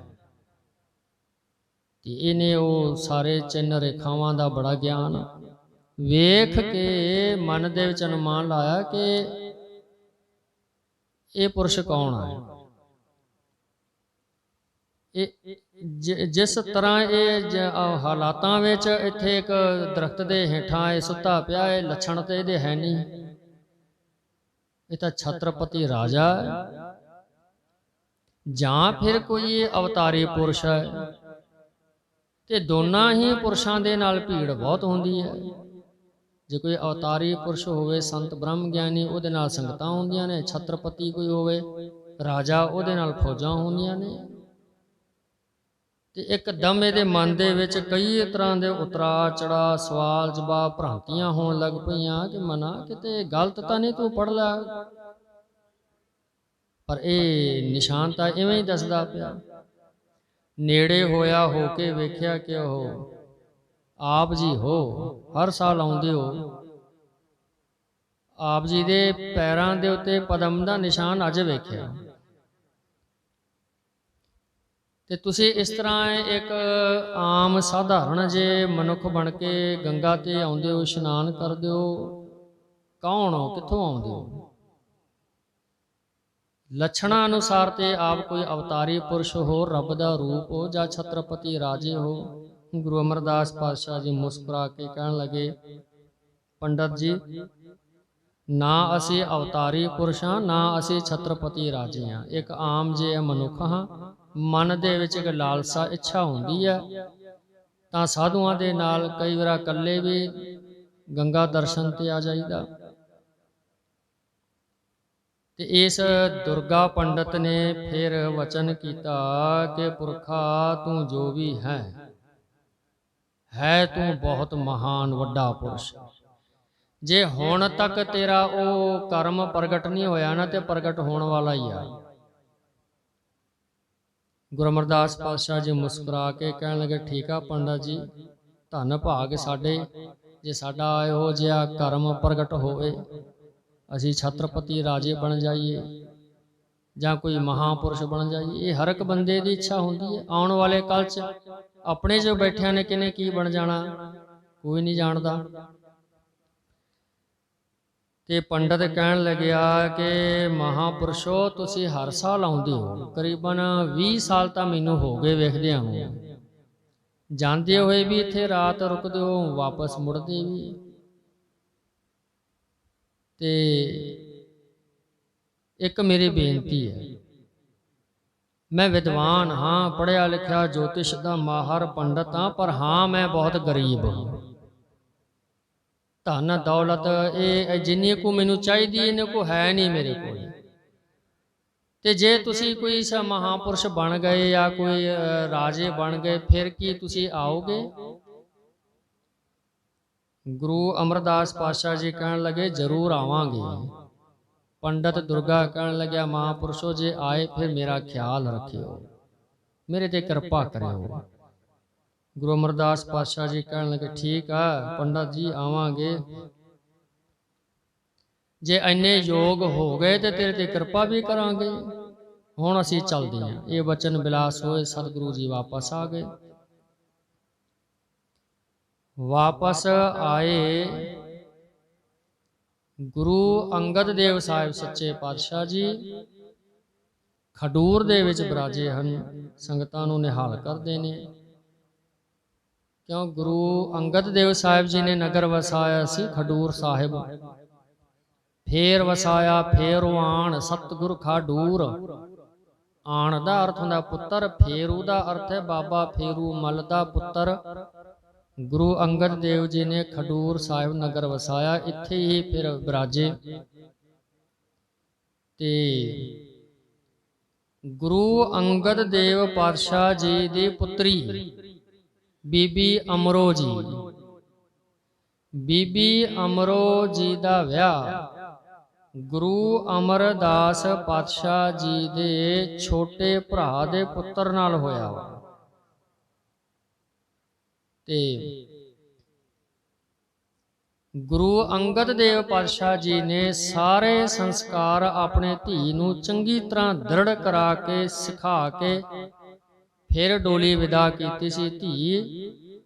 ਤੇ ਇਹਨੇ ਉਹ ਸਾਰੇ ਚਿੰਨ੍ਹ ਰੇਖਾਵਾਂ ਦਾ ਬੜਾ ਗਿਆਨ ਵੇਖ ਕੇ ਮਨ ਦੇ ਵਿੱਚ ਅਨੁਮਾਨ ਲਾਇਆ ਕਿ ਇਹ ਪੁਰਸ਼ ਕੌਣ ਹੈ। ਜਿਸ ਤਰ੍ਹਾਂ ਇਹ ਹਾਲਾਤਾਂ ਵਿੱਚ ਇੱਥੇ ਇੱਕ ਦਰਖਤ ਦੇ ਹੇਠਾਂ ਇਹ ਸੁੱਤਾ ਪਿਆ, ਇਹ ਲੱਛਣ ਤੇ ਇਹਦੇ ਹੈ ਨਹੀਂ। ਇਹ ਤਾਂ ਛਤਰਪਤੀ ਰਾਜਾ ਜਾਂ ਫਿਰ ਕੋਈ ਅਵਤਾਰੀ ਪੁਰਸ਼ ਹੈ। ਤੇ ਦੋਨਾਂ ਹੀ ਪੁਰਸ਼ਾਂ ਦੇ ਨਾਲ ਭੀੜ ਬਹੁਤ ਹੁੰਦੀ ਹੈ। ਜੇ ਕੋਈ ਅਵਤਾਰੀ ਪੁਰਸ਼ ਹੋਵੇ, ਸੰਤ ਬ੍ਰਹਮ ਗਿਆਨੀ, ਉਹਦੇ ਨਾਲ ਸੰਗਤਾਂ ਹੁੰਦੀਆਂ ਨੇ। ਛਤਰਪਤੀ ਕੋਈ ਹੋਵੇ ਰਾਜਾ, ਉਹਦੇ ਨਾਲ ਫੌਜਾਂ ਹੁੰਦੀਆਂ ਨੇ। ਤੇ ਇੱਕਦਮ ਇਹਦੇ ਮਨ ਦੇ ਵਿੱਚ ਕਈ ਤਰ੍ਹਾਂ ਦੇ ਉਤਰਾ ਚੜਾ ਸਵਾਲ ਜਵਾਬ ਭ੍ਰਾਂਤੀਆਂ ਹੋਣ ਲੱਗ ਪਈਆਂ ਕਿ ਮਨਾ ਕਿਤੇ ਗਲਤ ਤਾਂ ਨਹੀਂ ਤੂੰ ਪੜ੍ਹ ਲਿਆ। ਪਰ ਇਹ ਨਿਸ਼ਾਨ ਤਾਂ ਇਵੇਂ ਹੀ ਦੱਸਦਾ ਪਿਆ। ਨੇੜੇ ਹੋਇਆ ਹੋ ਕੇ ਵੇਖਿਆ ਕਿ ਉਹ ਆਪ ਜੀ ਹੋ, ਹਰ ਸਾਲ ਆਉਂਦੇ ਹੋ। ਆਪ ਜੀ ਦੇ ਪੈਰਾਂ ਦੇ ਉੱਤੇ ਪਦਮ ਦਾ ਨਿਸ਼ਾਨ ਅੱਜ ਵੇਖਿਆ। ਤੇ ਤੁਸੀਂ ਇਸ ਤਰ੍ਹਾਂ ਇੱਕ ਆਮ ਸਾਧਾਰਨ ਜੇ ਮਨੁੱਖ ਬਣ ਕੇ ਗੰਗਾ ਤੇ ਆਉਂਦੇ ਹੋ, ਇਸ਼ਨਾਨ ਕਰਦੇ ਹੋ। ਕੌਣ ਹੋ, ਕਿੱਥੋਂ ਆਉਂਦੇ ਹੋ? ਲੱਛਣਾਂ ਅਨੁਸਾਰ ਤੇ ਆਪ ਕੋਈ ਅਵਤਾਰੀ ਪੁਰਸ਼ ਹੋ, ਰੱਬ ਦਾ ਰੂਪ ਹੋ, ਜਾਂ ਛਤਰਪਤੀ ਰਾਜੇ ਹੋ। ਗੁਰੂ ਅਮਰਦਾਸ ਪਾਤਸ਼ਾਹ ਜੀ ਮੁਸਕਰਾ ਕੇ ਕਹਿਣ ਲੱਗੇ, ਪੰਡਤ ਜੀ, ਨਾ ਅਸੀਂ ਅਵਤਾਰੀ ਪੁਰਸ਼ ਹਾਂ, ਨਾ ਅਸੀਂ ਛਤਰਪਤੀ ਰਾਜੇ ਹਾਂ। ਇੱਕ ਆਮ ਜਿਹੇ ਮਨੁੱਖ ਹਾਂ। ਮਨ ਦੇ ਵਿੱਚ ਇੱਕ ਲਾਲਸਾ ਇੱਛਾ ਹੁੰਦੀ ਹੈ ਤਾਂ ਸਾਧੂਆਂ ਦੇ ਨਾਲ ਕਈ ਵਾਰ ਇਕੱਲੇ ਵੀ ਗੰਗਾ ਦਰਸ਼ਨ ਤੇ ਆ ਜਾਈਦਾ। ਤੇ ਇਸ ਦੁਰਗਾ ਪੰਡਤ ਨੇ ਫਿਰ ਵਚਨ ਕੀਤਾ ਕਿ ਪੁਰਖਾ ਤੂੰ ਜੋ ਵੀ ਹੈ ਤੂੰ ਬਹੁਤ ਮਹਾਨ ਵੱਡਾ ਪੁਰਸ਼। ਜੇ ਹੁਣ ਤੱਕ ਤੇਰਾ ਉਹ ਕਰਮ ਪ੍ਰਗਟ ਨਹੀਂ ਹੋਇਆ ਨਾ, ਤੇ ਪ੍ਰਗਟ ਹੋਣ ਵਾਲਾ ਹੀ ਆ। ਗੁਰੂ ਅਮਰਦਾਸ ਪਾਤਸ਼ਾਹ ਜੀ ਮੁਸਕਰਾ ਕੇ ਕਹਿਣ ਲੱਗੇ, ਠੀਕ ਆ ਪੰਡਤ ਜੀ, ਧੰਨ ਭਾਗ ਸਾਡੇ ਜੇ ਸਾਡਾ ਇਹੋ ਜਿਹਾ ਕਰਮ ਪ੍ਰਗਟ ਹੋਵੇ, ਅਸੀਂ ਛਤਰਪਤੀ ਰਾਜੇ ਬਣ ਜਾਈਏ ਜਾਂ ਕੋਈ ਮਹਾਂਪੁਰਸ਼ ਬਣ ਜਾਈਏ। ਇਹ ਹਰ ਇੱਕ ਬੰਦੇ ਦੀ ਇੱਛਾ ਹੁੰਦੀ ਹੈ। ਆਉਣ ਵਾਲੇ ਕੱਲ 'ਚ ਆਪਣੇ ਜੋ ਬੈਠਿਆਂ ਨੇ ਕਿਨੇ ਕੀ ਬਣ ਜਾਣਾ, ਕੋਈ ਨਹੀਂ ਜਾਣਦਾ। ਤੇ ਪੰਡਤ ਕਹਿਣ ਲੱਗਿਆ ਕਿ ਮਹਾਂਪੁਰਸ਼ੋ, ਤੁਸੀਂ ਹਰ ਸਾਲ ਆਉਂਦੇ ਹੋ। ਕਰੀਬਨ 20 ਸਾਲ ਤਾਂ ਮੈਨੂੰ ਹੋ ਗਏ ਵੇਖਦਿਆਂ ਨੂੰ। ਜਾਂਦੇ ਹੋਏ ਵੀ ਇੱਥੇ ਰਾਤ ਰੁਕਦੇ ਹੋ, ਵਾਪਸ ਮੁੜਦੇ ਵੀ। ਤੇ ਇੱਕ ਮੇਰੀ ਬੇਨਤੀ ਹੈ, ਮੈਂ ਵਿਦਵਾਨ ਹਾਂ, ਪੜ੍ਹਿਆ ਲਿਖਿਆ ਜੋਤਿਸ਼ ਦਾ ਮਾਹਰ ਪੰਡਤ ਹਾਂ, ਪਰ ਹਾਂ ਮੈਂ ਬਹੁਤ ਗਰੀਬ ਹਾਂ। ਧਨ ਦੌਲਤ ਇਹ ਜਿੰਨੀ ਕੁ ਮੈਨੂੰ ਚਾਹੀਦੀ ਇਹਨੇ ਕੋ ਹੈ ਨਹੀਂ ਮੇਰੇ ਕੋਲ। ਤੇ ਜੇ ਤੁਸੀਂ ਕੋਈ ਮਹਾਂਪੁਰਸ਼ ਬਣ ਗਏ ਜਾਂ ਕੋਈ ਰਾਜੇ ਬਣ ਗਏ, ਫਿਰ ਕੀ ਤੁਸੀਂ ਆਓਗੇ? ਗੁਰੂ ਅਮਰਦਾਸ ਪਾਤਸ਼ਾਹ ਜੀ ਕਹਿਣ ਲੱਗੇ, ਜ਼ਰੂਰ ਆਵਾਂਗੇ। ਪੰਡਤ ਦੁਰਗਾ ਕਹਿਣ ਲੱਗਿਆ, ਮਹਾਂਪੁਰਸ਼ੋ ਜੇ ਆਏ ਫਿਰ ਮੇਰਾ ਖਿਆਲ ਰੱਖਿਓ, ਮੇਰੇ ਤੇ ਕਿਰਪਾ ਕਰਿਓ। ਗੁਰੂ ਅਮਰਦਾਸ ਪਾਤਸ਼ਾਹ ਜੀ ਕਹਿਣ ਲੱਗੇ, ਠੀਕ ਆ ਪੰਡਤ ਜੀ, ਆਵਾਂਗੇ। ਜੇ ਇੰਨੇ ਯੋਗ ਹੋ ਗਏ ਤੇ ਤੇਰੇ ਤੇ ਕਿਰਪਾ ਵੀ ਕਰਾਂਗੇ। ਹੁਣ ਅਸੀਂ ਚੱਲਦੇ ਹਾਂ। ਇਹ ਬਚਨ ਬਿਲਾਸ ਹੋਏ, ਸਤਿਗੁਰੂ ਜੀ ਵਾਪਸ ਆ ਗਏ। ਵਾਪਸ ਆਏ ਗੁਰੂ ਅੰਗਦ ਦੇਵ ਸਾਹਿਬ ਸੱਚੇ ਪਾਤਸ਼ਾਹ ਜੀ ਖਡੂਰ ਦੇ ਵਿੱਚ ਬਿਰਾਜੇ ਹਨ, ਸੰਗਤਾਂ ਨੂੰ ਨਿਹਾਲ ਕਰਦੇ ਨੇ। ਕਿਉਂ ਗੁਰੂ ਅੰਗਦ ਦੇਵ ਸਾਹਿਬ ਜੀ ਨੇ ਨਗਰ ਵਸਾਇਆ ਸੀ ਖਡੂਰ ਸਾਹਿਬ, ਫੇਰ ਵਸਾਇਆ ਫੇਰ ਆਣ ਸਤਿਗੁਰ ਖਡੂਰ। ਆਣ ਦਾ ਅਰਥ ਹੁੰਦਾ ਪੁੱਤਰ, ਫੇਰੂ ਦਾ ਅਰਥ ਹੈ ਬਾਬਾ ਫੇਰੂ ਮੱਲ ਦਾ ਪੁੱਤਰ। ਗੁਰੂ ਅੰਗਦ ਦੇਵ ਜੀ ਨੇ ਖਡੂਰ ਸਾਹਿਬ ਨਗਰ ਵਸਾਇਆ, ਇੱਥੇ ਹੀ ਫਿਰ ਬਿਰਾਜੇ। ਤੇ ਗੁਰੂ ਅੰਗਦ ਦੇਵ ਪਾਤਸ਼ਾਹ ਜੀ ਦੀ ਪੁੱਤਰੀ ਬੀਬੀ ਅਮਰੋ ਜੀ। ਬੀਬੀ ਅਮਰੋ ਜੀ ਦਾ ਵਿਆਹ ਗੁਰੂ ਅਮਰਦਾਸ ਪਾਤਸ਼ਾਹ ਜੀ ਦੇ ਛੋਟੇ ਭਰਾ ਦੇ ਪੁੱਤਰ ਨਾਲ ਹੋਇਆ ਵਾ। ਤੇ ਗੁਰੂ ਅੰਗਦ ਦੇਵ ਪਾਤਸ਼ਾਹ ਜੀ ਨੇ ਸਾਰੇ ਸੰਸਕਾਰ ਆਪਣੇ ਧੀ ਨੂੰ ਚੰਗੀ ਤਰ੍ਹਾਂ ਦ੍ਰਿੜ ਕਰਾ ਕੇ ਸਿਖਾ ਕੇ ਫਿਰ ਡੋਲੀ ਵਿਦਾ ਕੀਤੀ ਸੀ। ਧੀ,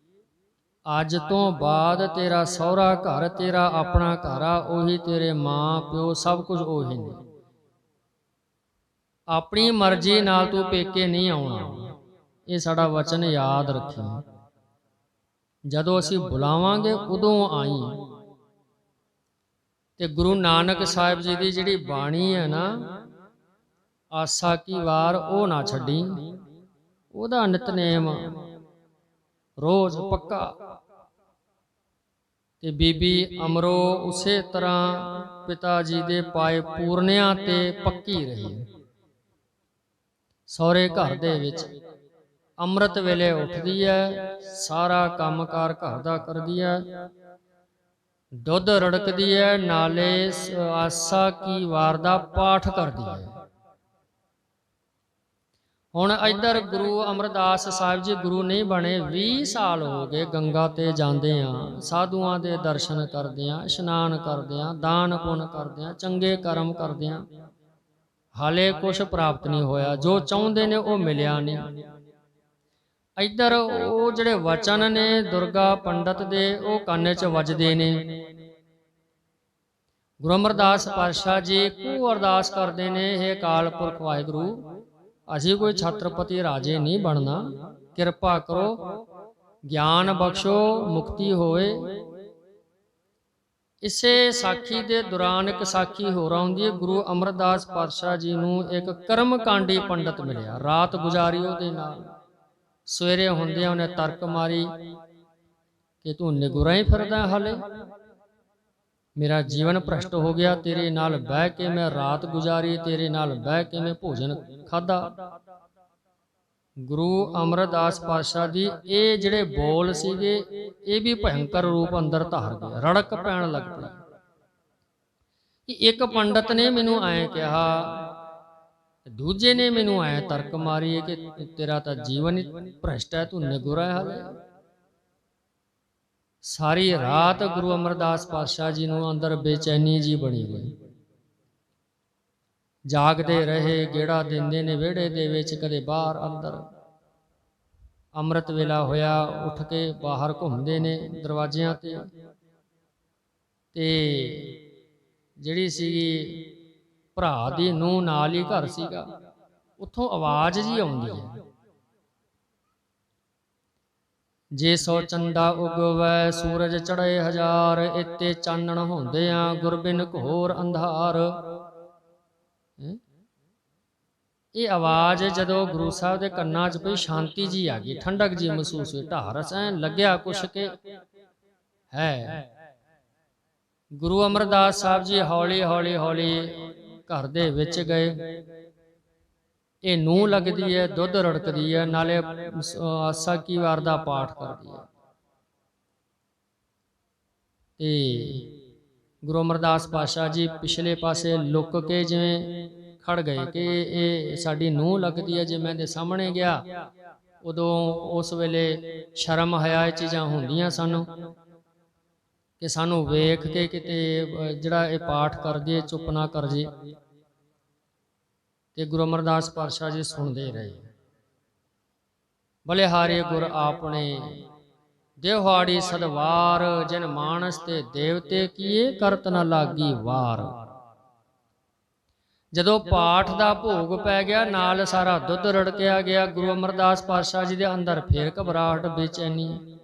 ਅੱਜ ਤੋਂ ਬਾਅਦ ਤੇਰਾ ਸਹੁਰਾ ਘਰ ਤੇਰਾ ਆਪਣਾ ਘਰ ਆ, ਉਹੀ ਤੇਰੇ ਮਾਂ ਪਿਓ ਸਭ ਕੁਝ ਉਹੀ ਨੇ। ਆਪਣੀ ਮਰਜ਼ੀ ਨਾਲ ਤੂੰ ਪੇਕੇ ਨਹੀਂ ਆਉਣਾ, ਇਹ ਸਾਡਾ ਵਚਨ ਯਾਦ ਰੱਖੀ। ਜਦੋਂ ਅਸੀਂ ਬੁਲਾਵਾਂਗੇ ਉਦੋਂ ਆਈ। ਤੇ ਗੁਰੂ ਨਾਨਕ ਸਾਹਿਬ ਜੀ ਦੀ ਜਿਹੜੀ ਬਾਣੀ ਹੈ ਨਾ, ਆਸਾ ਕੀ ਵਾਰ, ਉਹ ਨਾ ਛੱਡੀ। ਉਹਦਾ ਨਿਤਨੇਮ ਰੋਜ਼ ਪੱਕਾ। ਤੇ ਬੀਬੀ ਅਮਰੋ ਉਸੇ ਤਰ੍ਹਾਂ ਪਿਤਾ ਜੀ ਦੇ ਪਾਏ ਪੂਰਨਿਆਂ ਤੇ ਪੱਕੀ ਰਹੀ। ਸਹੁਰੇ ਘਰ ਦੇ ਵਿੱਚ ਅੰਮ੍ਰਿਤ ਵੇਲੇ ਉੱਠਦੀ ਹੈ, ਸਾਰਾ ਕੰਮਕਾਰ ਘਰ ਦਾ ਕਰਦੀ ਹੈ, ਦੁੱਧ ਰੜਕਦੀ ਹੈ, ਨਾਲੇ ਆਸਾ ਕੀ ਵਾਰ ਦਾ ਪਾਠ ਕਰਦੀ ਹੈ। ਹੁਣ ਇੱਧਰ ਗੁਰੂ ਅਮਰਦਾਸ ਸਾਹਿਬ ਜੀ ਗੁਰੂ ਨਹੀਂ ਬਣੇ, 20 ਸਾਲ ਹੋ ਗਏ ਗੰਗਾ ਤੇ ਜਾਂਦੇ ਆ, ਸਾਧੂਆਂ ਦੇ ਦਰਸ਼ਨ ਕਰਦੇ ਆ, ਇਸ਼ਨਾਨ ਕਰਦੇ ਆ, ਦਾਨ ਪੁੰਨ ਕਰਦੇ ਆ, ਚੰਗੇ ਕਰਮ ਕਰਦੇ ਆ, ਹਾਲੇ ਕੁਛ ਪ੍ਰਾਪਤ ਨਹੀਂ ਹੋਇਆ। ਜੋ ਚਾਹੁੰਦੇ ਨੇ ਉਹ ਮਿਲਿਆ ਨਹੀਂ। ਇੱਧਰ ਉਹ ਜਿਹੜੇ ਵਚਨ ਨੇ ਦੁਰਗਾ ਪੰਡਤ ਦੇ, ਉਹ ਕੰਨ 'ਚ ਵੱਜਦੇ ਨੇ। ਗੁਰੂ ਅਮਰਦਾਸ ਪਾਤਸ਼ਾਹ ਜੀ ਇੱਕੋ ਅਰਦਾਸ ਕਰਦੇ ਨੇ, ਹੇ ਅਕਾਲ ਪੁਰਖ ਵਾਹਿਗੁਰੂ, ਅਸੀਂ ਕੋਈ ਛਤਰਪਤੀ ਰਾਜੇ ਨਹੀਂ ਬਣਨਾ, ਕਿਰਪਾ ਕਰੋ, ਗਿਆਨ ਬਖਸ਼ੋ, ਮੁਕਤੀ ਹੋਵੇ। ਇਸੇ ਸਾਖੀ ਦੇ ਦੌਰਾਨ ਇੱਕ ਸਾਖੀ ਹੋਰ ਆਉਂਦੀ ਹੈ। ਗੁਰੂ ਅਮਰਦਾਸ ਪਾਤਸ਼ਾਹ ਜੀ ਨੂੰ ਇੱਕ ਕਰਮਕਾਂਡੀ ਪੰਡਤ ਮਿਲਿਆ, ਰਾਤ ਗੁਜ਼ਾਰੀ ਉਹਦੇ ਨਾਲ। ਸਵੇਰੇ ਹੁੰਦਿਆਂ ਉਹਨੇ ਤਰਕ ਮਾਰੀ ਕਿ ਤੂੰ ਨਿਗੁਰਾ ਹੀ ਫਿਰਦਾ, ਹਾਲੇ ਮੇਰਾ ਜੀਵਨ ਭ੍ਰਸ਼ਟ ਹੋ ਗਿਆ, ਤੇਰੇ ਨਾਲ ਬਹਿ ਕੇ ਮੈਂ ਰਾਤ ਗੁਜ਼ਾਰੀ, ਤੇਰੇ ਨਾਲ ਬਹਿ ਕੇ ਮੈਂ ਭੋਜਨ ਖਾਧਾ। ਗੁਰੂ ਅਮਰਦਾਸ ਪਾਤਸ਼ਾਹ ਦੀ ਇਹ ਜਿਹੜੇ ਬੋਲ ਸੀਗੇ, ਇਹ ਵੀ ਭਯੰਕਰ ਰੂਪ ਅੰਦਰ ਧਾਰ ਗਏ। ਰੜਕ ਪੈਣ ਲੱਗ ਪਈ ਕਿ ਇੱਕ ਪੰਡਤ ਨੇ ਮੈਨੂੰ ਐਂ ਕਿਹਾ, ਦੂਜੇ ਨੇ ਮੈਨੂੰ ਐਂ ਤਰਕ ਮਾਰੀ ਕਿ ਤੇਰਾ ਤਾਂ ਜੀਵਨ ਹੀ ਭ੍ਰਸ਼ਟ ਹੈ, ਤੂੰ ਨਿਗੁਰਾ ਹੈ ਹਾਲੇ। ਸਾਰੀ ਰਾਤ ਗੁਰੂ ਅਮਰਦਾਸ ਪਾਤਸ਼ਾਹ ਜੀ ਨੂੰ ਅੰਦਰ ਬੇਚੈਨੀ ਜੀ ਬਣੀ ਗਈ। ਜਾਗਦੇ ਰਹੇ, ਗੇੜਾ ਦਿੰਦੇ ਨੇ ਵਿਹੜੇ ਦੇ ਵਿੱਚ, ਕਦੇ ਬਾਹਰ ਅੰਦਰ। ਅੰਮ੍ਰਿਤ ਵੇਲਾ ਹੋਇਆ, ਉੱਠ ਕੇ ਬਾਹਰ ਘੁੰਮਦੇ ਨੇ ਦਰਵਾਜ਼ਿਆਂ ਤੇ। ਤੇ ਜਿਹੜੀ ਸੀਗੀ ਭਰਾ ਦੀ ਨੂੰਹ ਨਾਲ ਹੀ ਘਰ ਸੀਗਾ, ਉੱਥੋਂ ਆਵਾਜ਼ ਜੀ ਆਉਂਦੀ ਹੈ, ਜੇ ਸੋ ਚੰਦਾ ਉਗਵੈ ਸੂਰਜ ਚੜ੍ਹੇ ਹਜ਼ਾਰ, ਇੱਤੇ ਚਾਨਣ ਹੁੰਦਿਆਂ ਗੁਰਬਿਨ ਘੋਰ ਅੰਧਾਰ। ਇਹ ਆਵਾਜ਼ ਜਦੋਂ ਗੁਰੂ ਸਾਹਿਬ ਦੇ ਕੰਨਾਂ 'ਚ ਪਈ, ਸ਼ਾਂਤੀ ਜੀ ਆ ਗਈ, ਠੰਡਕ ਜੀ ਮਹਿਸੂਸ ਹੋਈ, ਢਾਰਸ ਐ ਲੱਗਿਆ ਕੁਛ ਕਿ ਹੈ। ਗੁਰੂ ਅਮਰਦਾਸ ਸਾਹਿਬ ਜੀ ਹੌਲੀ ਹੌਲੀ ਹੌਲੀ ਘਰ ਦੇ ਵਿੱਚ ਗਏ। ਇਹ ਨੂੰਹ ਲੱਗਦੀ ਹੈ, ਦੁੱਧ ਰੜਕਦੀ ਹੈ, ਨਾਲੇ ਆਸਾ ਕੀ ਵਾਰ ਦਾ ਪਾਠ ਕਰਦੀ ਹੈ। ਤੇ ਗੁਰੂ ਅਮਰਦਾਸ ਪਾਤਸ਼ਾਹ ਜੀ ਪਿਛਲੇ ਪਾਸੇ ਲੁੱਕ ਕੇ ਜਿਵੇਂ ਖੜ ਗਏ ਕਿ ਇਹ ਸਾਡੀ ਨੂੰਹ ਲੱਗਦੀ ਹੈ। ਜੇ ਮੈਂ ਇਹਦੇ ਸਾਹਮਣੇ ਗਿਆ, ਉਦੋਂ ਉਸ ਵੇਲੇ ਸ਼ਰਮ ਹਯਾ ਇਹ ਚੀਜ਼ਾਂ ਹੁੰਦੀਆਂ ਸਾਨੂੰ, ਕਿ ਸਾਨੂੰ ਵੇਖ ਕੇ ਕਿਤੇ ਜਿਹੜਾ ਇਹ ਪਾਠ ਕਰਦੀ ਹੈ ਚੁੱਪ ਨਾ ਕਰ ਜੇ। ਤੇ ਗੁਰੂ ਅਮਰਦਾਸ ਪਾਤਸ਼ਾਹ ਜੀ ਸੁਣਦੇ ਰਹੇ। ਬਲਿਹਾਰੇ ਗੁਰ ਆਪਣੇ ਦੇਹਾੜੀ ਸਦਵਾਰ, ਜਿਨ ਮਾਨਸ ਤੇ ਦੇਵਤੇ ਕੀਏ ਕਰਤ ਨਾ ਲਾਗੀ ਵਾਰ। ਜਦੋਂ ਪਾਠ ਦਾ ਭੋਗ ਪੈ ਗਿਆ, ਨਾਲ ਸਾਰਾ ਦੁੱਧ ਰੜਕਿਆ ਗਿਆ, ਗੁਰੂ ਅਮਰਦਾਸ ਪਾਤਸ਼ਾਹ ਜੀ ਦੇ ਅੰਦਰ ਫਿਰ ਘਬਰਾਹਟ, ਬੇਚੈਨੀ।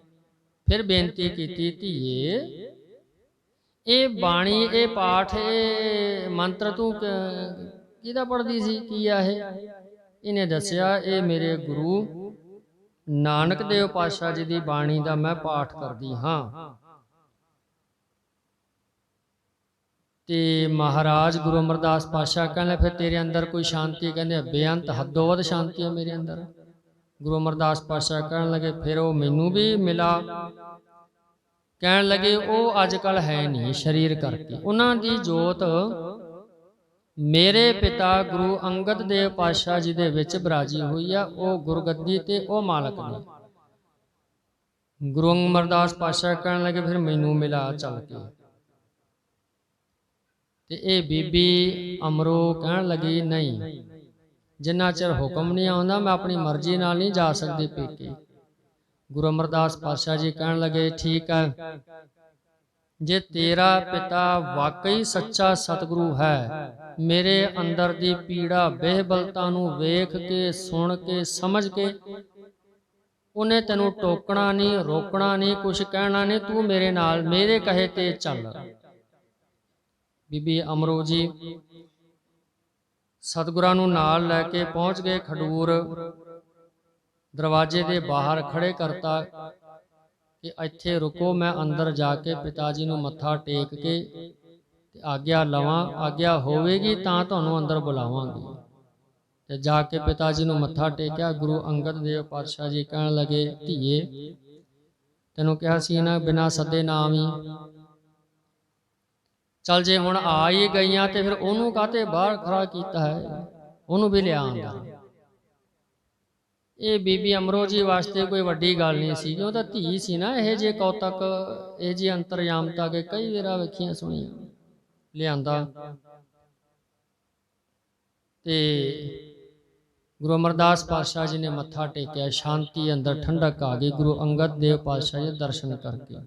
ਫਿਰ ਬੇਨਤੀ ਕੀਤੀ, ਧੀਏ ਇਹ ਬਾਣੀ, ਇਹ ਪਾਠ, ਇਹ ਮੰਤਰ ਤੂੰ ਕਿਹਦਾ ਪੜ੍ਹਦੀ ਸੀ, ਕੀ ਆ ਇਹ? ਇਹਨੇ ਦੱਸਿਆ, ਇਹ ਮੇਰੇ ਗੁਰੂ ਨਾਨਕ ਦੇਵ ਪਾਤਸ਼ਾਹ ਜੀ ਦੀ ਬਾਣੀ ਦਾ ਮੈਂ ਪਾਠ ਕਰਦੀ ਹਾਂ। ਤੇ ਮਹਾਰਾਜ ਗੁਰੂ ਅਮਰਦਾਸ ਪਾਤਸ਼ਾਹ ਕਹਿੰਦੇ ਫਿਰ ਤੇਰੇ ਅੰਦਰ ਕੋਈ ਸ਼ਾਂਤੀ, ਕਹਿੰਦੇ ਬੇਅੰਤ ਹੱਦੋਂ ਵੱਧ ਸ਼ਾਂਤੀ ਹੈ ਮੇਰੇ ਅੰਦਰ। ਗੁਰੂ ਅਮਰਦਾਸ ਪਾਤਸ਼ਾਹ ਕਹਿਣ ਲੱਗੇ ਫਿਰ ਉਹ ਮੈਨੂੰ ਵੀ ਮਿਲਾ। ਕਹਿਣ ਲੱਗੇ ਉਹ ਅੱਜ ਕੱਲ੍ਹ ਹੈ ਨਹੀਂ ਸਰੀਰ ਕਰਕੇ, ਉਹਨਾਂ ਦੀ ਜੋਤ ਮੇਰੇ ਪਿਤਾ ਗੁਰੂ ਅੰਗਦ ਦੇਵ ਪਾਤਸ਼ਾਹ ਜੀ ਦੇ ਵਿੱਚ ਬਿਰਾਜੀ ਹੋਈ ਆ, ਉਹ ਗੁਰਗੱਦੀ ਤੇ ਉਹ ਮਾਲਕ ਨੇ। ਗੁਰੂ ਅਮਰਦਾਸ ਪਾਤਸ਼ਾਹ ਕਹਿਣ ਲੱਗੇ ਫਿਰ ਮੈਨੂੰ ਮਿਲਾ ਚੱਲ ਕੇ। ਤੇ ਇਹ ਬੀਬੀ ਅਮਰੋ ਕਹਿਣ ਲੱਗੀ ਨਹੀਂ, ਜਿੰਨਾ ਚਿਰ ਹੁਕਮ ਨਹੀਂ ਆਉਂਦਾ ਮੈਂ ਆਪਣੀ ਮਰਜ਼ੀ ਨਾਲ ਨਹੀਂ ਜਾ ਸਕਦੀ ਪੇਕੇ। ਗੁਰੂ ਅਮਰਦਾਸ ਪਾਤਸ਼ਾਹ ਜੀ ਕਹਿਣ ਲੱਗੇ ਠੀਕ ਹੈ, ਜੇ ਤੇਰਾ ਪਿਤਾ ਵਾਕਈ ਸੱਚਾ ਸਤਿਗੁਰੂ ਹੈ, ਮੇਰੇ ਅੰਦਰ ਦੀ ਪੀੜਾ ਬੇਹਬਲਤਾ ਨੂੰ ਵੇਖ ਕੇ ਸੁਣ ਕੇ ਸਮਝ ਕੇ ਉਹਨੇ ਤੈਨੂੰ ਟੋਕਣਾ ਨਹੀਂ, ਰੋਕਣਾ ਨਹੀਂ, ਕੁਛ ਕਹਿਣਾ ਨਹੀਂ, ਤੂੰ ਮੇਰੇ ਨਾਲ ਮੇਰੇ ਕਹੇ ਤੇ ਚੱਲ। ਬੀਬੀ ਅਮਰੋ ਜੀ ਸਤਿਗੁਰਾਂ ਨੂੰ ਨਾਲ ਲੈ ਕੇ ਪਹੁੰਚ ਗਏ ਖਡੂਰ। ਦਰਵਾਜ਼ੇ ਦੇ ਬਾਹਰ ਖੜੇ ਕਰਤਾ ਕਿ ਇੱਥੇ ਰੁਕੋ, ਮੈਂ ਅੰਦਰ ਜਾ ਕੇ ਪਿਤਾ ਜੀ ਨੂੰ ਮੱਥਾ ਟੇਕ ਕੇ ਤੇ ਆਗਿਆ ਲਵਾਂ, ਆਗਿਆ ਹੋਵੇਗੀ ਤਾਂ ਤੁਹਾਨੂੰ ਅੰਦਰ ਬੁਲਾਵਾਂਗੀ। ਤੇ ਜਾ ਕੇ ਪਿਤਾ ਜੀ ਨੂੰ ਮੱਥਾ ਟੇਕਿਆ। ਗੁਰੂ ਅੰਗਦ ਦੇਵ ਪਾਤਸ਼ਾਹ ਜੀ ਕਹਿਣ ਲੱਗੇ ਧੀਏ ਤੈਨੂੰ ਕਿਹਾ ਸੀ ਨਾ ਬਿਨਾਂ ਸੱਦੇ ਨਾਮ ਹੀ ਚੱਲ, ਜੇ ਹੁਣ ਆ ਹੀ ਗਈਆਂ ਤੇ ਫਿਰ ਉਹਨੂੰ ਕਾਹਤੇ ਬਾਹਰ ਖੜਾ ਕੀਤਾ ਹੈ, ਉਹਨੂੰ ਵੀ ਲਿਆ ਆਂਦਾ। ਇਹ ਬੀਬੀ ਅਮਰੋ ਜੀ ਵਾਸਤੇ ਕੋਈ ਵੱਡੀ ਗੱਲ ਨਹੀਂ ਸੀ, ਕਿਉਂ ਤਾਂ ਧੀ ਸੀ ਨਾ। ਇਹ ਜੇ ਕੌਤਕ ਇਹ ਜੀ ਅੰਤਰਯਾਮਤਾ ਕੇ ਕਈ ਵੇਰਾ ਵੇਖੀਆਂ ਸੁਣੀਆਂ। ਲਿਆਂਦਾ ਤੇ ਗੁਰੂ ਅਮਰਦਾਸ ਪਾਤਸ਼ਾਹ ਜੀ ਨੇ ਮੱਥਾ ਟੇਕਿਆ, ਸ਼ਾਂਤੀ ਅੰਦਰ ਠੰਡਕ ਆ ਗਈ ਗੁਰੂ ਅੰਗਦ ਦੇਵ ਪਾਤਸ਼ਾਹ ਜੀ ਦਰਸ਼ਨ ਕਰਕੇ।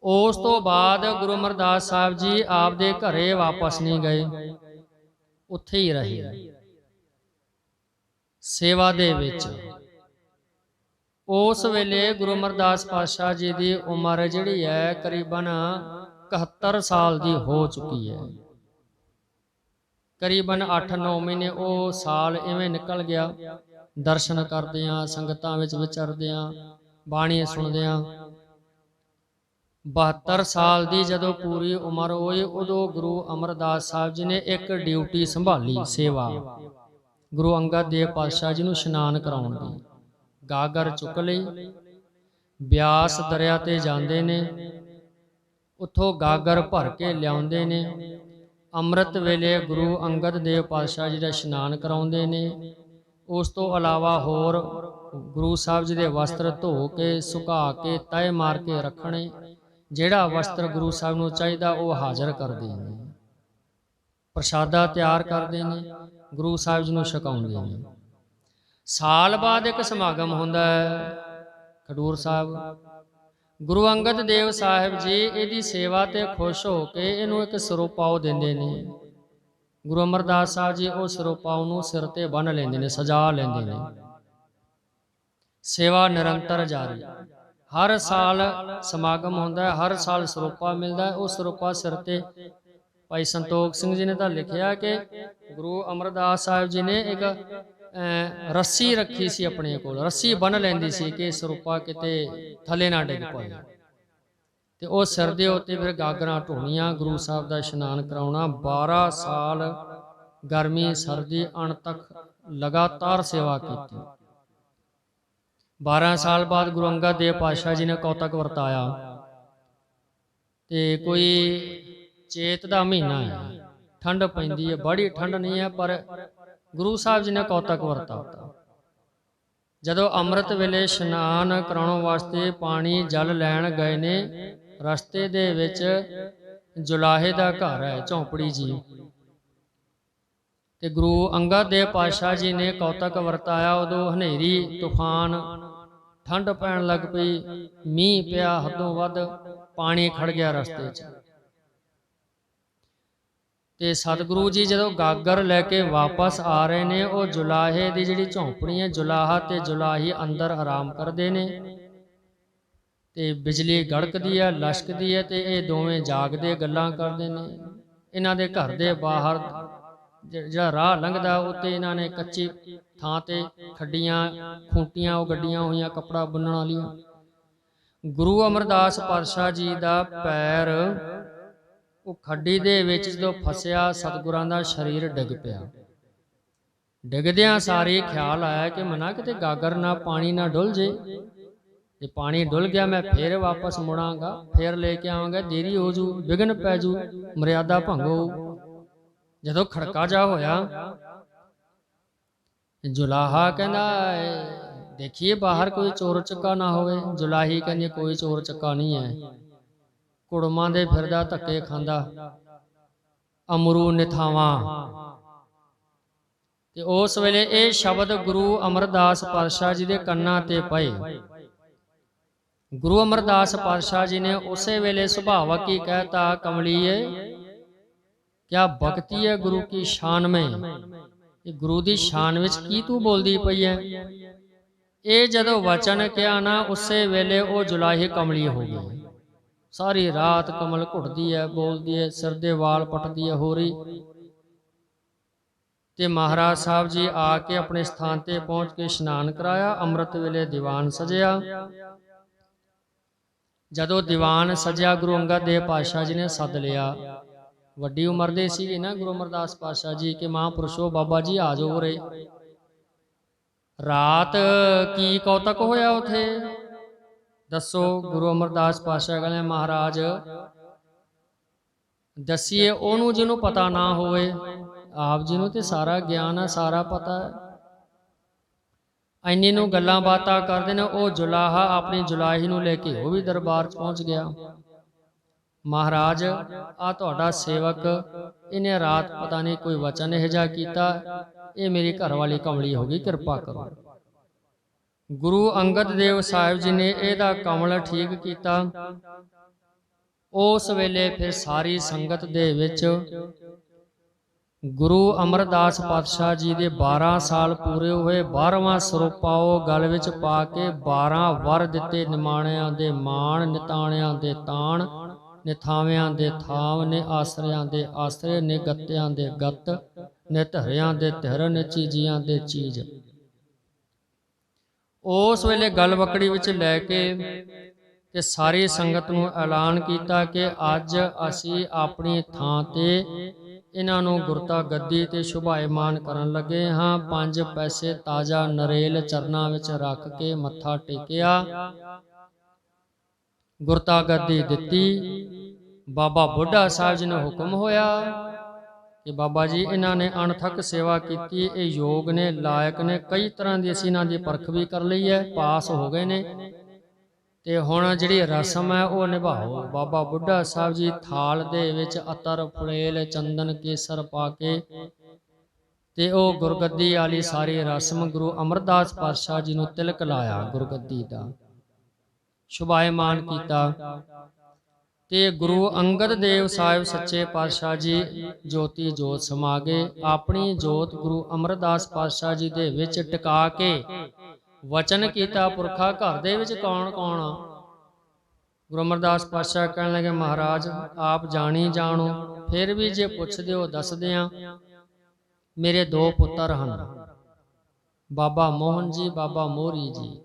ਉਸ ਤੋਂ ਬਾਅਦ ਗੁਰੂ ਅਮਰਦਾਸ ਸਾਹਿਬ ਜੀ ਆਪਦੇ ਘਰੇ ਵਾਪਸ ਨਹੀਂ ਗਏ, ਉੱਥੇ ਹੀ ਰਹੇ ਸੇਵਾ ਦੇ ਵਿੱਚ। ਉਸ ਵੇਲੇ ਗੁਰੂ ਅਮਰਦਾਸ ਪਾਤਸ਼ਾਹ ਜੀ ਦੀ ਉਮਰ ਜਿਹੜੀ ਹੈ ਕਰੀਬਨ 71 ਸਾਲ ਦੀ ਹੋ ਚੁੱਕੀ ਹੈ। ਕਰੀਬਨ 8-9 ਮਹੀਨੇ ਉਹ ਸਾਲ ਇਵੇਂ ਨਿਕਲ ਗਿਆ, ਦਰਸ਼ਨ ਕਰਦਿਆਂ, ਸੰਗਤਾਂ ਵਿੱਚ ਵਿਚਰਦਿਆਂ, ਬਾਣੀ ਸੁਣਦਿਆਂ। 72 ਸਾਲ ਦੀ ਜਦੋਂ ਪੂਰੀ ਉਮਰ ਹੋਈ ਉਦੋਂ ਗੁਰੂ ਅਮਰਦਾਸ ਸਾਹਿਬ ਜੀ ਨੇ ਇੱਕ ਡਿਊਟੀ ਸੰਭਾਲੀ, ਸੇਵਾ। ਗੁਰੂ ਅੰਗਦ ਦੇਵ ਪਾਤਸ਼ਾਹ ਜੀ ਨੂੰ ਇਸ਼ਨਾਨ ਕਰਾਉਣ ਦੀ ਗਾਗਰ ਚੁੱਕ ਲਈ, ਬਿਆਸ ਦਰਿਆ ਤੇ ਜਾਂਦੇ ਨੇ, ਉੱਥੋਂ ਗਾਗਰ ਭਰ ਕੇ ਲਿਆਉਂਦੇ ਨੇ। ਅੰਮ੍ਰਿਤ ਵੇਲੇ ਗੁਰੂ ਅੰਗਦ ਦੇਵ ਪਾਤਸ਼ਾਹ ਜੀ ਦਾ ਇਸ਼ਨਾਨ ਕਰਾਉਂਦੇ ਨੇ। ਉਸ ਤੋਂ ਇਲਾਵਾ ਹੋਰ ਗੁਰੂ ਸਾਹਿਬ ਜੀ ਦੇ ਵਸਤਰ ਧੋ ਕੇ ਸੁਕਾ ਕੇ ਤਹਿ ਮਾਰ ਕੇ ਰੱਖਣੇ। ਜਿਹੜਾ ਵਸਤਰ ਗੁਰੂ ਸਾਹਿਬ ਨੂੰ ਚਾਹੀਦਾ ਉਹ ਹਾਜ਼ਰ ਕਰਦੇ ਨੇ, ਪ੍ਰਸ਼ਾਦਾ ਤਿਆਰ ਕਰਦੇ ਨੇ, ਗੁਰੂ ਸਾਹਿਬ ਜੀ ਨੂੰ ਛਕਾਉਂਦੇ ਨੇ। ਸਾਲ ਬਾਅਦ ਇੱਕ ਸਮਾਗਮ ਹੁੰਦਾ ਹੈ ਖਡੂਰ ਸਾਹਿਬ। ਗੁਰੂ ਅੰਗਦ ਦੇਵ ਸਾਹਿਬ ਜੀ ਇਹਦੀ ਸੇਵਾ ਤੇ ਖੁਸ਼ ਹੋ ਕੇ ਇਹਨੂੰ ਇੱਕ ਸਰੋਪਾਓ ਦਿੰਦੇ ਨੇ। ਗੁਰੂ ਅਮਰਦਾਸ ਸਾਹਿਬ ਜੀ ਉਹ ਸਰੋਪਾਓ ਨੂੰ ਸਿਰ ਤੇ ਬੰਨ੍ਹ ਲੈਂਦੇ ਨੇ, ਸਜਾ ਲੈਂਦੇ ਨੇ। ਸੇਵਾ ਨਿਰੰਤਰ ਜਾਰੀ। ਹਰ ਸਾਲ ਸਮਾਗਮ ਹੁੰਦਾ ਹੈ, ਹਰ ਸਾਲ ਸਰੋਪਾ ਮਿਲਦਾ ਹੈ। ਉਹ ਸਰੋਪਾ ਸਿਰ ਤੇ ਭਾਈ ਸੰਤੋਖ ਸਿੰਘ ਜੀ ਨੇ ਤਾਂ ਲਿਖਿਆ ਕਿ ਗੁਰੂ ਅਮਰਦਾਸ ਸਾਹਿਬ ਜੀ ਨੇ ਇੱਕ ਰੱਸੀ ਰੱਖੀ ਸੀ ਆਪਣੇ ਕੋਲ, ਰੱਸੀ ਬੰਨ੍ਹ ਲੈਂਦੀ ਸੀ ਕਿ ਸਰੂਪਾ ਕਿਤੇ ਥੱਲੇ ਨਾ ਡਿੱਗ ਪਏ। ਤੇ ਉਹ ਸਿਰ ਦੇ ਉੱਤੇ ਫਿਰ ਗਾਗਰਾਂ ਢੋਣੀਆਂ, ਗੁਰੂ ਸਾਹਿਬ ਦਾ ਇਸ਼ਨਾਨ ਕਰਾਉਣਾ। 12 ਸਾਲ ਗਰਮੀ ਸਰਦੀ ਅਣਥੱਕ ਲਗਾਤਾਰ ਸੇਵਾ ਕੀਤੀ। 12 ਸਾਲ ਬਾਅਦ ਗੁਰੂ ਅੰਗਦ ਦੇਵ ਪਾਤਸ਼ਾਹ ਜੀ ਨੇ ਕੌਤਕ ਵਰਤਾਇਆ। ਤੇ ਕੋਈ ਚੇਤ ਦਾ ਮਹੀਨਾ ਹੈ, ਠੰਡ ਪੈਂਦੀ ਹੈ, ਬੜੀ ਠੰਡ ਨਹੀਂ ਹੈ, ਪਰ ਗੁਰੂ ਸਾਹਿਬ ਜੀ ਨੇ ਕੌਤਕ ਵਰਤਾਤਾ। ਜਦੋਂ ਅੰਮ੍ਰਿਤ ਵੇਲੇ ਇਸ਼ਨਾਨ ਕਰਾਉਣ ਵਾਸਤੇ ਪਾਣੀ ਜਲ ਲੈਣ ਗਏ ਨੇ, ਰਸਤੇ ਦੇ ਵਿੱਚ ਜੁਲਾਹੇ ਦਾ ਘਰ ਹੈ, ਝੌਂਪੜੀ ਜੀ। ਤੇ ਗੁਰੂ ਅੰਗਦ ਦੇਵ ਪਾਤਸ਼ਾਹ ਜੀ ਨੇ ਕੌਤਕ ਵਰਤਾਇਆ। ਉਦੋਂ ਹਨੇਰੀ ਤੂਫਾਨ, ਠੰਡ ਪੈਣ ਲੱਗ ਪਈ, ਮੀਂਹ ਪਿਆ ਹੱਦੋਂ ਵੱਧ, ਪਾਣੀ ਖੜ ਗਿਆ ਰਸਤੇ 'ਚ। ਤੇ ਸਤਿਗੁਰੂ ਜੀ ਜਦੋਂ ਗਾਗਰ ਲੈ ਕੇ ਵਾਪਸ ਆ ਰਹੇ ਨੇ, ਉਹ ਜੁਲਾਹੇ ਦੀ ਜਿਹੜੀ ਝੌਂਪੜੀ ਹੈ, ਜੁਲਾਹਾ ਤੇ ਜੁਲਾਹੀ ਅੰਦਰ ਆਰਾਮ ਕਰਦੇ ਨੇ। ਤੇ ਬਿਜਲੀ ਗੜਕਦੀ ਹੈ, ਲਸ਼ਕਦੀ ਹੈ, ਤੇ ਇਹ ਦੋਵੇਂ ਜਾਗਦੇ ਗੱਲਾਂ ਕਰਦੇ ਨੇ। ਇਹਨਾਂ ਦੇ ਘਰ ਦੇ ਬਾਹਰ ਜਿਹੜਾ ਰਾਹ ਲੰਘਦਾ ਉੱਤੇ ਇਹਨਾਂ ਨੇ ਕੱਚੀ ਥਾਂ ਤੇ ਖੱਡੀਆਂ ਖੂੰਟੀਆਂ ਉਹ ਗੱਡੀਆਂ ਹੋਈਆਂ ਕੱਪੜਾ ਬੁਣਨ ਵਾਲੀਆਂ। ਗੁਰੂ ਅਮਰਦਾਸ ਪਾਤਸ਼ਾਹ ਜੀ ਦਾ ਪੈਰ ਉਹ ਖੱਡੀ ਦੇ ਵਿੱਚ ਜਦੋਂ ਫਸਿਆ ਸਤਿਗੁਰਾਂ ਦਾ ਸਰੀਰ ਡਿੱਗ ਪਿਆ। ਡਿੱਗਦਿਆਂ ਸਾਰੇ ਖਿਆਲ ਆਇਆ ਕਿ ਮਨਾ ਕਿਤੇ ਗਾਗਰ ਨਾ ਪਾਣੀ ਨਾ ਡੁੱਲ ਜੇ, ਤੇ ਪਾਣੀ ਡੁੱਲ ਗਿਆ ਮੈਂ ਫੇਰ ਵਾਪਸ ਮੁੜਾਂਗਾ, ਫੇਰ ਲੈ ਕੇ ਆਵਾਂਗਾ, ਦੇਰੀ ਹੋ ਜੂ, ਵਿਘਨ ਪੈ ਜੂ, ਮਰਿਆਦਾ ਭੰਗੋ। ਜਦੋਂ ਖੜਕਾ ਜਾ ਹੋਇਆ, ਜੁਲਾਹਾ ਕਹਿੰਦਾ ਦੇਖੀਏ ਬਾਹਰ ਕੋਈ ਚੋਰ ਚੱਕਾ ਨਾ ਹੋਵੇ। ਜੁਲਾਹੀ ਕਹਿੰਦੀ ਕੋਈ ਚੋਰ ਚੱਕਾ ਨਹੀਂ ਹੈ, ਕੁੜਮਾਂ ਦੇ ਫਿਰਦਾ, ਧੱਕੇ ਖਾਂਦਾ, ਅਮਰੂ ਨਿਥਾਵਾਂ। ਤੇ ਉਸ ਵੇਲੇ ਇਹ ਸ਼ਬਦ ਗੁਰੂ ਅਮਰਦਾਸ ਪਾਤਸ਼ਾਹ ਜੀ ਦੇ ਕੰਨਾਂ ਤੇ ਪਏ। ਗੁਰੂ ਅਮਰਦਾਸ ਪਾਤਸ਼ਾਹ ਜੀ ਨੇ ਉਸੇ ਵੇਲੇ ਸੁਭਾਵਕ ਹੀ ਕਹਿਤਾ, ਕਮਲੀਏ ਕਿਆ ਭਗਤੀ ਹੈ ਗੁਰੂ ਕੀ ਸ਼ਾਨ ਮੇਂ। ਇਹ ਗੁਰੂ ਦੀ ਸ਼ਾਨ ਵਿੱਚ ਕੀ ਤੂੰ ਬੋਲਦੀ ਪਈ ਹੈ। ਇਹ ਜਦੋਂ ਵਚਨ ਕਿਹਾ ਨਾ, ਉਸੇ ਵੇਲੇ ਉਹ ਜੁਲਾਹੀ ਕਮਲੀ ਹੋ ਗਈ। ਸਾਰੀ ਰਾਤ ਕਮਲ ਘੁੱਟਦੀ ਹੈ, ਬੋਲਦੀ ਹੈ, ਸਿਰ ਦੇ ਵਾਲ ਪੱਟਦੀ ਹੈ ਹੋ ਰਹੀ। ਤੇ ਮਹਾਰਾਜ ਸਾਹਿਬ ਜੀ ਆ ਕੇ ਆਪਣੇ ਸਥਾਨ ਤੇ ਪਹੁੰਚ ਕੇ ਇਸ਼ਨਾਨ ਕਰਾਇਆ। ਅੰਮ੍ਰਿਤ ਵੇਲੇ ਦੀਵਾਨ ਸਜਿਆ। ਜਦੋਂ ਦੀਵਾਨ ਸਜਿਆ, ਗੁਰੂ ਅੰਗਦ ਦੇਵ ਪਾਤਸ਼ਾਹ ਜੀ ਨੇ ਸੱਦ ਲਿਆ। ਵੱਡੀ ਉਮਰ ਦੇ ਸੀਗੇ ਨਾ ਗੁਰੂ ਅਮਰਦਾਸ ਪਾਤਸ਼ਾਹ ਜੀ, ਕਿ ਮਹਾਂਪੁਰਸ਼ੋ ਬਾਬਾ ਜੀ ਆ ਜਾਓ ਰੇ। ਰਾਤ ਕੀ ਕੌਤਕ ਹੋਇਆ ਉਥੇ ਦੱਸੋ। ਗੁਰੂ ਅਮਰਦਾਸ ਪਾਤਸ਼ਾਹ ਕਹਿੰਦੇ ਮਹਾਰਾਜ ਦਸੀਏ ਉਹਨੂੰ ਜਿਹਨੂੰ ਪਤਾ ਨਾ ਹੋਵੇ, ਆਪ ਜੀ ਨੂੰ ਤੇ ਸਾਰਾ ਗਿਆਨ ਆ, ਸਾਰਾ ਪਤਾ ਹੈ। ਇੰਨੀ ਨੂੰ ਗੱਲਾਂ ਬਾਤਾਂ ਕਰਦੇ ਨੇ। ਉਹ ਜੁਲਾਹਾ ਆਪਣੀ ਜੁਲਾਹੀ ਨੂੰ ਲੈ ਕੇ ਉਹ ਵੀ ਦਰਬਾਰ 'ਚ ਪਹੁੰਚ ਗਿਆ। ਮਹਾਰਾਜ ਆ ਤੁਹਾਡਾ ਸੇਵਕ, ਇਹਨੇ ਰਾਤ ਪਤਾ ਨਹੀਂ ਕੋਈ ਵਚਨ ਇਹੋ ਜਿਹਾ ਕੀਤਾ, ਇਹ ਮੇਰੀ ਘਰ ਵਾਲੀ ਕਮਲੀ ਹੋ ਗਈ, ਕਿਰਪਾ ਕਰੋ। ਗੁਰੂ ਅੰਗਦ ਦੇਵ ਸਾਹਿਬ ਜੀ ਨੇ ਇਹਦਾ ਕਮਲ ਠੀਕ ਕੀਤਾ। ਉਸ ਵੇਲੇ ਫਿਰ ਸਾਰੀ ਸੰਗਤ ਦੇ ਵਿੱਚ ਗੁਰੂ ਅਮਰਦਾਸ ਪਾਤਸ਼ਾਹ ਜੀ ਦੇ 12 ਸਾਲ ਪੂਰੇ ਹੋਏ। 12ਵਾਂ ਸਰੂਪਾ ਉਹ ਗਲ ਵਿੱਚ ਪਾ ਕੇ 12 ਵਰ ਦਿੱਤੇ। ਨਿਮਾਣਿਆਂ ਦੇ ਮਾਣ, ਨਿਤਾਣਿਆਂ ਦੇ ਤਾਣ, ਨਿਥਾਵਿਆਂ ਦੇ ਥਾਵ, ਨੇ ਆਸਰਿਆਂ ਦੇ ਆਸਰੇ, ਨੇ ਗੱਤਿਆਂ ਦੇ ਗੱਤ, ਨੇ ਧਰਿਆਂ ਦੇ ਧਿਰ, ਨੇ ਚੀਜ਼ੀਆਂ ਦੇ ਚੀਜ਼। ਉਸ ਵੇਲੇ ਗਲਵਕੜੀ ਵਿੱਚ ਲੈ ਕੇ ਤੇ ਸਾਰੀ ਸੰਗਤ ਨੂੰ ਐਲਾਨ ਕੀਤਾ ਕਿ ਅੱਜ ਅਸੀਂ ਆਪਣੀ ਥਾਂ ਤੇ ਇਹਨਾਂ ਨੂੰ ਗੁਰਤਾ ਗੱਦੀ ਤੇ ਸ਼ੁਭਾਇਮਾਨ ਕਰਨ ਲੱਗੇ ਹਾਂ। 5 ਪੈਸੇ ਤਾਜ਼ਾ ਨਰੇਲ ਚਰਨਾਂ ਵਿੱਚ ਰੱਖ ਕੇ ਮੱਥਾ ਟੇਕਿਆ, ਗੁਰਤਾ ਗੱਦੀ ਦਿੱਤੀ। ਬਾਬਾ ਬੁੱਢਾ ਸਾਹਿਬ ਜੀ ਨੂੰ ਹੁਕਮ ਹੋਇਆ ਕਿ ਬਾਬਾ ਜੀ ਇਹਨਾਂ ਨੇ ਅਣਥੱਕ ਸੇਵਾ ਕੀਤੀ, ਇਹ ਯੋਗ ਨੇ, ਲਾਇਕ ਨੇ। ਕਈ ਤਰ੍ਹਾਂ ਦੀ ਅਸੀਂ ਇਹਨਾਂ ਦੀ ਪਰਖ ਵੀ ਕਰ ਲਈ ਹੈ, ਪਾਸ ਹੋ ਗਏ ਨੇ, ਤੇ ਹੁਣ ਜਿਹੜੀ ਰਸਮ ਹੈ ਉਹ ਨਿਭਾਓ। ਬਾਬਾ ਬੁੱਢਾ ਸਾਹਿਬ ਜੀ ਥਾਲ ਦੇ ਵਿੱਚ ਅਤਰ, ਫੁਲੇਲ, ਚੰਦਨ, ਕੇਸਰ ਪਾ ਕੇ ਤੇ ਉਹ ਗੁਰਗੱਦੀ ਵਾਲੀ ਸਾਰੀ ਰਸਮ ਗੁਰੂ ਅਮਰਦਾਸ ਪਾਤਸ਼ਾਹ ਜੀ ਨੂੰ ਤਿਲਕ ਲਾਇਆ, ਗੁਰਗੱਦੀ ਦਾ ਸ਼ੁਭਾਇਮਾਨ ਕੀਤਾ। ਤੇ ਗੁਰੂ ਅੰਗਦ ਦੇਵ ਸਾਹਿਬ ਸੱਚੇ ਪਾਤਸ਼ਾਹ ਜੀ ਜੋਤੀ ਜੋਤ ਸਮਾ ਗਏ। ਆਪਣੀ ਜੋਤ ਗੁਰੂ ਅਮਰਦਾਸ ਪਾਤਸ਼ਾਹ ਜੀ ਦੇ ਵਿੱਚ ਟਿਕਾ ਕੇ ਵਚਨ ਕੀਤਾ, ਪੁਰਖਾ ਘਰ ਦੇ ਵਿੱਚ ਕੌਣ ਕੌਣ ਆ। ਗੁਰੂ ਅਮਰਦਾਸ ਪਾਤਸ਼ਾਹ ਕਹਿਣ ਲੱਗੇ ਮਹਾਰਾਜ ਆਪ ਜਾਣੀ ਜਾਣੋ, ਫਿਰ ਵੀ ਜੇ ਪੁੱਛਦੇ ਹੋ ਦੱਸਦੇ ਆ। ਮੇਰੇ 2 ਪੁੱਤਰ ਹਨ, ਬਾਬਾ ਮੋਹਨ ਜੀ, ਬਾਬਾ ਮੋਹਰੀ ਜੀ।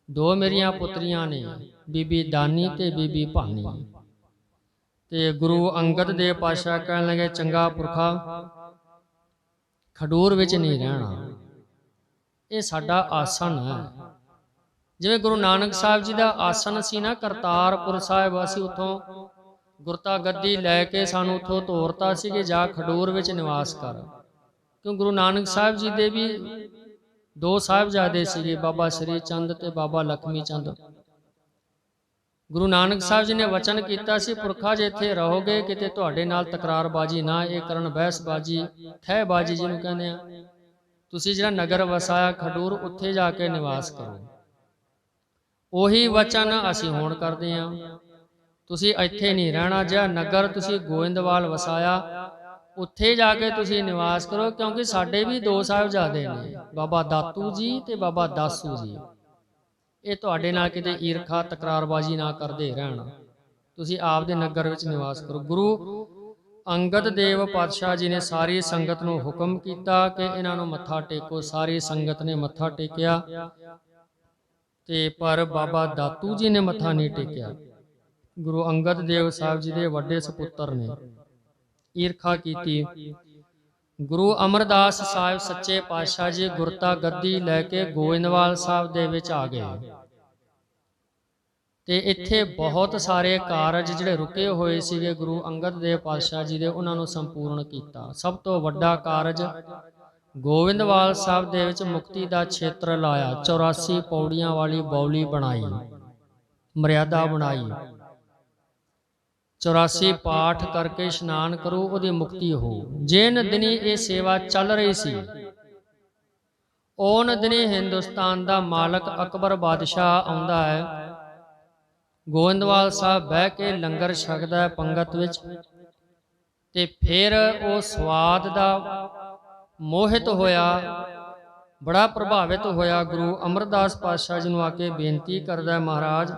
2 ਮੇਰੀਆਂ ਪੁੱਤਰੀਆਂ ਨੇ, ਬੀਬੀ ਦਾਨੀ ਤੇ ਬੀਬੀ ਭਾਨੀ। ਤੇ ਗੁਰੂ ਅੰਗਦ ਦੇਵ ਪਾਤਸ਼ਾਹ ਕਹਿਣ ਲੱਗੇ ਚੰਗਾ ਪੁਰਖਾ, ਖਡੂਰ ਵਿੱਚ ਨਹੀਂ ਰਹਿਣਾ, ਇਹ ਸਾਡਾ ਆਸਣ ਹੈ। ਜਿਵੇਂ ਗੁਰੂ ਨਾਨਕ ਸਾਹਿਬ ਜੀ ਦਾ ਆਸਣ ਸੀ ਨਾ ਕਰਤਾਰਪੁਰ ਸਾਹਿਬ, ਅਸੀਂ ਉੱਥੋਂ ਗੁਰਤਾ ਗੱਦੀ ਲੈ ਕੇ ਸਾਨੂੰ ਉੱਥੋਂ ਤੋਰਤਾ ਸੀ ਕਿ ਜਾ ਖਡੂਰ ਵਿੱਚ ਨਿਵਾਸ ਕਰ। ਕਿਉਂ ਗੁਰੂ ਨਾਨਕ ਸਾਹਿਬ ਜੀ ਦੇ ਵੀ 2 ਸਾਹਿਬਜ਼ਾਦੇ ਸੀਗੇ, ਬਾਬਾ ਸ੍ਰੀ ਚੰਦ ਤੇ ਬਾਬਾ ਲਖਮੀ ਚੰਦ। ਗੁਰੂ ਨਾਨਕ ਸਾਹਿਬ ਜੀ ਨੇ ਵਚਨ ਕੀਤਾ ਸੀ ਪੁਰਖਾ ਜੇ ਇੱਥੇ ਰਹੋਗੇ ਕਿਤੇ ਤੁਹਾਡੇ ਨਾਲ ਤਕਰਾਰਬਾਜੀ ਨਾ ਇਹ ਕਰਨ, ਬਹਿਸਬਾਜੀ, ਖਹਿਬਾਜੀ ਜਿਹਨੂੰ ਕਹਿੰਦੇ ਆ। ਤੁਸੀਂ ਜਿਹੜਾ ਨਗਰ ਵਸਾਇਆ ਖਡੂਰ, ਉੱਥੇ ਜਾ ਕੇ ਨਿਵਾਸ ਕਰੋ। ਉਹੀ ਵਚਨ ਅਸੀਂ ਹੁਣ ਕਰਦੇ ਹਾਂ। ਤੁਸੀਂ ਇੱਥੇ ਨਹੀਂ ਰਹਿਣਾ, ਜਿਹੜਾ ਨਗਰ ਤੁਸੀਂ ਗੋਇੰਦਵਾਲ ਵਸਾਇਆ ਉੱਥੇ ਜਾ ਕੇ ਤੁਸੀਂ ਨਿਵਾਸ ਕਰੋ। ਕਿਉਂਕਿ ਸਾਡੇ ਵੀ 2 ਸਾਹਿਬਜ਼ਾਦੇ ਨੇ, ਬਾਬਾ ਦਾਤੂ ਜੀ ਤੇ ਬਾਬਾ ਦਾਸੂ ਜੀ। ਇਹ ਤੁਹਾਡੇ ਨਾਲ ਕਿਤੇ ਈਰਖਾ ਤਕਰਾਰਬਾਜੀ ਨਾ ਕਰਦੇ ਰਹਿਣ, ਤੁਸੀਂ ਆਪ ਦੇ ਨਗਰ ਵਿੱਚ ਨਿਵਾਸ ਕਰੋ। ਗੁਰੂ ਅੰਗਦ ਦੇਵ ਪਾਤਸ਼ਾਹ ਜੀ ਨੇ ਸਾਰੀ ਸੰਗਤ ਨੂੰ ਹੁਕਮ ਕੀਤਾ ਕਿ ਇਹਨਾਂ ਨੂੰ ਮੱਥਾ ਟੇਕੋ। ਸਾਰੀ ਸੰਗਤ ਨੇ ਮੱਥਾ ਟੇਕਿਆ ਤੇ ਪਰ ਬਾਬਾ ਦਾਤੂ ਜੀ ਨੇ ਮੱਥਾ ਨਹੀਂ ਟੇਕਿਆ। ਗੁਰੂ ਅੰਗਦ ਦੇਵ ਸਾਹਿਬ ਜੀ ਦੇ ਵੱਡੇ ਸਪੁੱਤਰ ਨੇ ਈਰਖਾ ਕੀਤੀ। ਗੁਰੂ ਅਮਰਦਾਸ ਸਾਹਿਬ ਸੱਚੇ ਪਾਤਸ਼ਾਹ ਜੀ ਗੁਰਤਾ ਗੱਦੀ ਲੈ ਕੇ ਗੋਇੰਦਵਾਲ ਸਾਹਿਬ ਦੇ ਵਿੱਚ ਆ ਗਏ ਤੇ ਇੱਥੇ ਬਹੁਤ ਸਾਰੇ ਕਾਰਜ ਜਿਹੜੇ ਰੁਕੇ ਹੋਏ ਸੀਗੇ ਗੁਰੂ ਅੰਗਦ ਦੇਵ ਪਾਤਸ਼ਾਹ ਜੀ ਦੇ, ਉਹਨਾਂ ਨੂੰ ਸੰਪੂਰਨ ਕੀਤਾ। ਸਭ ਤੋਂ ਵੱਡਾ ਕਾਰਜ ਗੋਇੰਦਵਾਲ ਸਾਹਿਬ ਦੇ ਵਿੱਚ ਮੁਕਤੀ ਦਾ ਛੇਤਰ ਲਾਇਆ, 84 ਪੌੜੀਆਂ ਵਾਲੀ ਬੌਲੀ ਬਣਾਈ, ਮਰਿਆਦਾ ਬਣਾਈ, 84 ਪਾਠ ਕਰਕੇ ਇਸ਼ਨਾਨ ਕਰੋ ਉਹਦੀ ਮੁਕਤੀ ਹੋ। ਜਿਨ ਦਿਨੀ ਇਹ ਸੇਵਾ ਚੱਲ ਰਹੀ ਸੀ ਉਹਨ ਦਿਨੀ ਹਿੰਦੁਸਤਾਨ ਦਾ ਮਾਲਕ ਅਕਬਰ ਬਾਦਸ਼ਾਹ ਆਉਂਦਾ ਹੈ, ਗੋਇੰਦਵਾਲ ਸਾਹਿਬ ਬਹਿ ਕੇ ਲੰਗਰ ਛਕਦਾ ਹੈ ਪੰਗਤ ਵਿੱਚ, ਤੇ ਫਿਰ ਉਹ ਸਵਾਦ ਦਾ ਮੋਹਿਤ ਹੋਇਆ, ਬੜਾ ਪ੍ਰਭਾਵਿਤ ਹੋਇਆ। ਗੁਰੂ ਅਮਰਦਾਸ ਪਾਤਸ਼ਾਹ ਜੀ ਨੂੰ ਆ ਕੇ ਬੇਨਤੀ ਕਰਦਾ, ਮਹਾਰਾਜ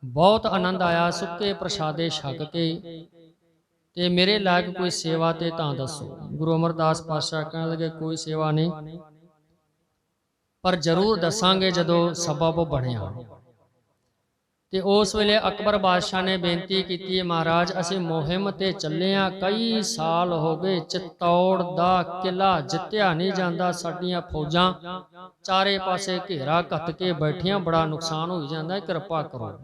ਬਹੁਤ ਆਨੰਦ ਆਇਆ ਸੁੱਕੇ ਪ੍ਰਸ਼ਾਦੇ ਛਕ ਕੇ, ਤੇ ਮੇਰੇ ਲਾਇਕ ਕੋਈ ਸੇਵਾ ਤੇ ਤਾਂ ਦੱਸੋ। ਗੁਰੂ ਅਮਰਦਾਸ ਪਾਤਸ਼ਾਹ ਕਹਿਣ ਲੱਗੇ ਕੋਈ ਸੇਵਾ ਨਹੀਂ, ਪਰ ਜ਼ਰੂਰ ਦੱਸਾਂਗੇ ਜਦੋਂ ਸਬਬ ਬਣਿਆ। ਤੇ ਉਸ ਵੇਲੇ ਅਕਬਰ ਬਾਦਸ਼ਾਹ ਨੇ ਬੇਨਤੀ ਕੀਤੀ, ਮਹਾਰਾਜ ਅਸੀਂ ਮੁਹਿੰਮ ਤੇ ਚੱਲੇ ਆ, ਕਈ ਸਾਲ ਹੋ ਗਏ, ਚਿੱਤੌੜ ਦਾ ਕਿਲਾ ਜਿੱਤਿਆ ਨਹੀਂ ਜਾਂਦਾ, ਸਾਡੀਆਂ ਫੌਜਾਂ ਚਾਰੇ ਪਾਸੇ ਘੇਰਾ ਘੱਤ ਕੇ ਬੈਠੀਆਂ, ਬੜਾ ਨੁਕਸਾਨ ਹੋ ਜਾਂਦਾ, ਕਿਰਪਾ ਕਰੋ,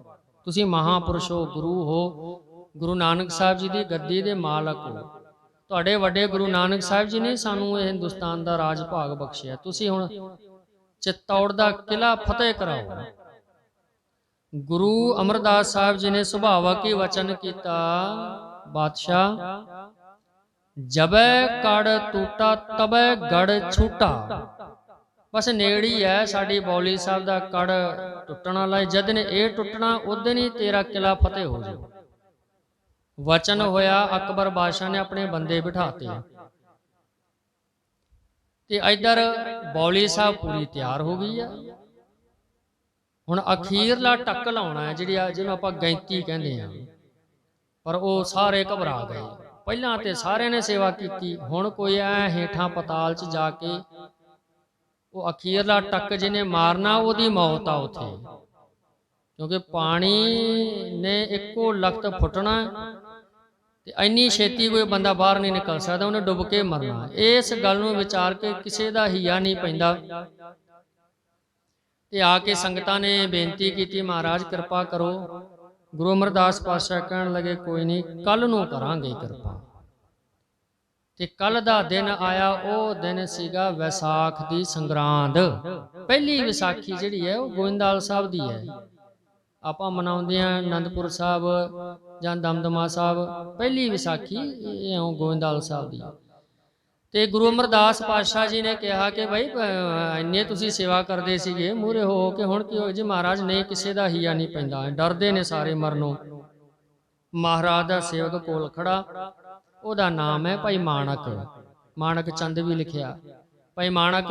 ਤੁਸੀਂ ਮਹਾਂਪੁਰਸ਼ ਹੋ, ਗੁਰੂ ਹੋ, ਗੁਰੂ ਨਾਨਕ ਸਾਹਿਬ ਜੀ ਦੀ ਗੱਦੀ ਦੇ ਮਾਲਕ ਹੋ, ਤੁਹਾਡੇ ਵੱਡੇ ਗੁਰੂ ਨਾਨਕ ਸਾਹਿਬ ਜੀ ਨੇ ਸਾਨੂੰ ਇਹ ਹਿੰਦੁਸਤਾਨ ਦਾ ਰਾਜ ਭਾਗ ਬਖਸ਼ਿਆ, ਤੁਸੀਂ ਹੁਣ ਚਿੱਤੌੜ ਦਾ ਕਿਲਾ ਫਤਿਹ ਕਰਾਓ। ਗੁਰੂ ਅਮਰਦਾਸ ਸਾਹਿਬ ਜੀ ਨੇ ਸੁਭਾਵਕ ਹੀ ਵਚਨ ਕੀਤਾ, ਬਾਦਸ਼ਾਹ ਜਬੈ ਕੜ ਟੂਟਾ ਤਬੈ ਗੜ ਛੂਟਾ, ਬਸ ਨੇੜੀ ਹੈ ਸਾਡੀ ਬੌਲੀ ਸਾਹਿਬ ਦਾ ਕੜ ਟੁੱਟਣ ਵਾਲਾ, ਜਦ ਨੇ ਇਹ ਟੁੱਟਣਾ ਉਦੋਂ ਹੀ ਤੇਰਾ ਕਿਲਾ ਫਤਿਹ ਹੋ ਜਾਊ। ਵਚਨ ਹੋਇਆ, ਅਕਬਰ ਬਾਦਸ਼ਾਹ ਨੇ ਆਪਣੇ ਬੰਦੇ ਬਿਠਾਤੇ ਤੇ ਇਧਰ ਬੌਲੀ ਸਾਹਿਬ ਪੂਰੀ ਤਿਆਰ ਹੋ ਗਈ ਆ। ਹੁਣ ਅਖੀਰਲਾ ਟੱਕ ਲਾਉਣਾ ਹੈ, ਜਿਹਨੂੰ ਆਪਾਂ ਗੈਂਤੀ ਕਹਿੰਦੇ ਆ, ਪਰ ਉਹ ਸਾਰੇ ਘਬਰਾ ਗਏ। ਪਹਿਲਾਂ ਤੇ ਸਾਰਿਆਂ ਨੇ ਸੇਵਾ ਕੀਤੀ, ਹੁਣ ਕੋਈ ਐ ਹੇਠਾਂ ਪਤਾਲ 'ਚ ਜਾ ਕੇ ਉਹ ਅਖੀਰਲਾ ਟੱਕ ਜਿਹਨੇ ਮਾਰਨਾ ਉਹਦੀ ਮੌਤ ਆ ਉੱਥੇ, ਕਿਉਂਕਿ ਪਾਣੀ ਨੇ ਇੱਕੋ ਲਖਤ ਫੁੱਟਣਾ ਤੇ ਇੰਨੀ ਛੇਤੀ ਕੋਈ ਬੰਦਾ ਬਾਹਰ ਨਹੀਂ ਨਿਕਲ ਸਕਦਾ, ਉਹਨੇ ਡੁੱਬ ਕੇ ਮਰਨਾ। ਇਸ ਗੱਲ ਨੂੰ ਵਿਚਾਰ ਕੇ ਕਿਸੇ ਦਾ ਹੀਆ ਨਹੀਂ ਪੈਂਦਾ ਤੇ ਆ ਕੇ ਸੰਗਤਾਂ ਨੇ ਬੇਨਤੀ ਕੀਤੀ, ਮਹਾਰਾਜ ਕਿਰਪਾ ਕਰੋ। ਗੁਰੂ ਅਮਰਦਾਸ ਪਾਤਸ਼ਾਹ ਕਹਿਣ ਲੱਗੇ ਕੋਈ ਨਹੀਂ, ਕੱਲ ਨੂੰ ਕਰਾਂਗੇ ਕਿਰਪਾ। ਤੇ ਕੱਲ ਦਾ ਦਿਨ ਆਇਆ, ਉਹ ਦਿਨ ਸੀਗਾ ਵਿਸਾਖ ਦੀ ਸੰਗਰਾਂਦ। ਪਹਿਲੀ ਵਿਸਾਖੀ ਜਿਹੜੀ ਹੈ ਉਹ ਗੋਇੰਦਵਾਲ ਸਾਹਿਬ ਦੀ ਹੈ, ਆਪਾਂ ਮਨਾਉਂਦੇ ਹਾਂ ਅਨੰਦਪੁਰ ਸਾਹਿਬ ਜਾਂ ਦਮਦਮਾ ਸਾਹਿਬ, ਪਹਿਲੀ ਵਿਸਾਖੀ ਇਹ ਗੋਇੰਦਵਾਲ ਸਾਹਿਬ ਦੀ। ਤੇ ਗੁਰੂ ਅਮਰਦਾਸ ਪਾਤਸ਼ਾਹ ਜੀ ਨੇ ਕਿਹਾ ਕਿ ਭਾਈ ਇੰਨੇ ਤੁਸੀਂ ਸੇਵਾ ਕਰਦੇ ਸੀਗੇ ਮੂਹਰੇ ਹੋ ਕੇ, ਹੁਣ ਕੀ ਹੋ ਜੀ? ਮਹਾਰਾਜ ਨਹੀਂ, ਕਿਸੇ ਦਾ ਹੀਆ ਨਹੀਂ ਪੈਂਦਾ, ਡਰਦੇ ਨੇ ਸਾਰੇ ਮਰਨੋਂ। ਮਹਾਰਾਜ ਦਾ ਸੇਵਕ ਕੋਲ ਖੜਾ, ਉਹਦਾ ਨਾਮ ਹੈ ਭਾਈ ਮਾਣਕ, ਮਾਣਕ ਚੰਦ ਵੀ ਲਿਖਿਆ, ਭਾਈ ਮਾਣਕ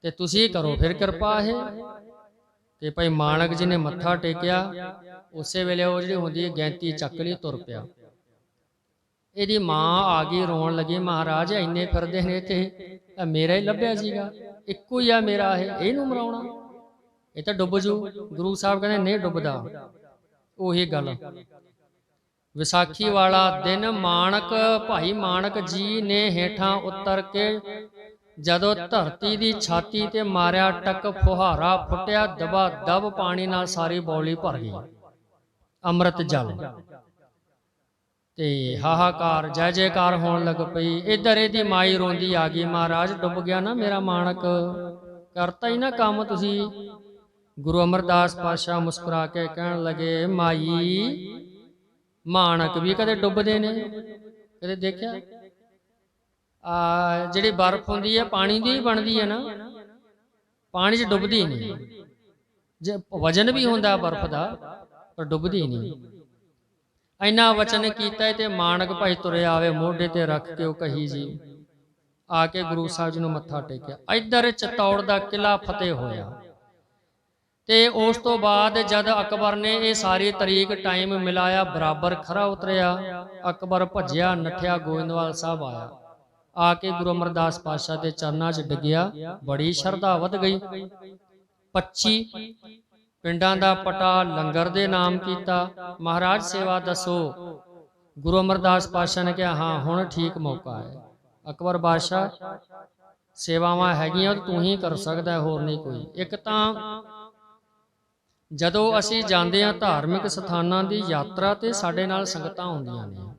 ਤੇ ਤੁਸੀਂ ਕਰੋ ਫਿਰ ਕਿਰਪਾ ਇਹ। ਤੇ ਭਾਈ ਮਾਣਕ ਜੀ ਨੇ ਮੱਥਾ ਟੇਕਿਆ, ਉਸੇ ਵੇਲੇ ਉਹ ਜਿਹੜੀ ਹੁੰਦੀ ਹੈ ਗੈਂਤੀ ਚੱਕ ਲਈ, ਤੁਰ ਪਿਆ। ਇਹਦੀ ਮਾਂ ਆ ਗਈ, ਰੋਣ ਲੱਗੀ, ਮਹਾਰਾਜ ਇੰਨੇ ਫਿਰਦੇ ਨੇ ਇੱਥੇ, ਮੇਰਾ ਹੀ ਲੱਭਿਆ ਸੀਗਾ, ਇੱਕੋ ਹੀ ਆ ਮੇਰਾ, ਇਹਨੂੰ ਮਰਾਉਣਾ, ਇਹ ਤਾਂ ਡੁੱਬ ਜੂ। ਗੁਰੂ ਸਾਹਿਬ ਕਹਿੰਦੇ ਨਹੀਂ ਡੁੱਬਦਾ। ਉਹੀ ਗੱਲ, ਵਿਸਾਖੀ ਵਾਲਾ ਦਿਨ ਮਾਣਕ, ਭਾਈ ਮਾਣਕ ਜੀ ਨੇ ਹੇਠਾਂ ਉਤਰ ਕੇ ਜਦੋਂ ਧਰਤੀ ਦੀ ਛਾਤੀ ਤੇ ਮਾਰਿਆ ਟੱਕ, ਫੁਹਾਰਾ ਫੁੱਟਿਆ, ਦਬਾ ਦਬ ਪਾਣੀ ਨਾਲ ਸਾਰੀ ਬੌਲੀ ਭਰ ਗਈ, ਅੰਮ੍ਰਿਤ ਜਲ। ਤੇ ਹਾਹਾਕਾਰ ਜੈ ਜੈਕਾਰ ਹੋਣ ਲੱਗ ਪਈ। ਇੱਧਰ ਇਹਦੀ ਮਾਈ ਰੋਂਦੀ ਆ ਗਈ, ਮਹਾਰਾਜ ਡੁੱਬ ਗਿਆ ਨਾ ਮੇਰਾ ਮਾਣਕ, ਕਰਤਾ ਹੀ ਨਾ ਕੰਮ ਤੁਸੀਂ। ਗੁਰੂ ਅਮਰਦਾਸ ਪਾਤਸ਼ਾਹ ਮੁਸਕਰਾ ਕੇ ਕਹਿਣ ਲੱਗੇ, ਮਾਈ ਮਾਣਕ ਵੀ ਕਦੇ ਡੁੱਬਦੇ ਨੇ? ਕਦੇ ਦੇਖਿਆ? ਜਿਹੜੀ ਬਰਫ਼ ਹੁੰਦੀ ਹੈ ਪਾਣੀ ਦੀ ਬਣਦੀ ਹੈ ਨਾ, ਪਾਣੀ 'ਚ ਡੁੱਬਦੀ ਨਹੀਂ, ਜੇ ਵਜਨ ਵੀ ਹੁੰਦਾ ਬਰਫ਼ ਦਾ, ਪਰ ਡੁੱਬਦੀ ਨਹੀਂ। ਇੰਨਾ ਵਚਨ ਕੀਤਾ ਤੇ ਮਾਣਕ ਭਾਈ ਤੁਰੇ ਆਵੇ, ਮੋਢੇ ਤੇ ਰੱਖ ਕੇ ਉਹ ਕਹੀ ਜੀ ਆ ਕੇ ਗੁਰੂ ਸਾਹਿਬ ਜੀ ਨੂੰ ਮੱਥਾ ਟੇਕਿਆ। ਇੱਧਰ ਚਿੱਤੌੜ ਦਾ ਕਿਲਾ ਫਤਿਹ ਹੋਇਆ। ਤੇ ਉਸ ਤੋਂ ਬਾਅਦ ਜਦ ਅਕਬਰ ਨੇ ਇਹ ਸਾਰੀ ਤਰੀਕ ਟਾਈਮ ਮਿਲਾਇਆ, ਬਰਾਬਰ ਖਰਾ ਉਤਰਿਆ, ਅਕਬਰ ਭੱਜਿਆ ਨੱਠਿਆ, ਗੋਇੰਦਵਾਲ ਸਾਹਿਬ ਆਇਆ, ਆ ਕੇ ਗੁਰੂ ਅਮਰਦਾਸ ਪਾਤਸ਼ਾਹ ਦੇ ਚਰਨਾਂ 'ਚ ਡਿੱਗਿਆ। ਬੜੀ ਸ਼ਰਧਾ ਵਧ ਗਈ। 25 ਪਿੰਡਾਂ ਦਾ ਪਟਾ ਲੰਗਰ ਦੇ ਨਾਮ ਕੀਤਾ। ਮਹਾਰਾਜ ਸੇਵਾ ਦੱਸੋ। ਗੁਰੂ ਅਮਰਦਾਸ ਪਾਤਸ਼ਾਹ ਨੇ ਕਿਹਾ ਹਾਂ ਹੁਣ ਠੀਕ ਮੌਕਾ ਹੈ। ਅਕਬਰ ਬਾਦਸ਼ਾਹ ਸੇਵਾਵਾਂ ਹੈਗੀਆਂ ਤੂੰ ਹੀ ਕਰ ਸਕਦਾ, ਹੋਰ ਨਹੀਂ ਕੋਈ। ਇੱਕ ਤਾਂ ਜਦੋਂ ਅਸੀਂ ਜਾਂਦੇ ਹਾਂ ਧਾਰਮਿਕ ਸਥਾਨਾਂ ਦੀ ਯਾਤਰਾ ਤੇ ਸਾਡੇ ਨਾਲ ਸੰਗਤਾਂ ਹੁੰਦੀਆਂ ਨੇ,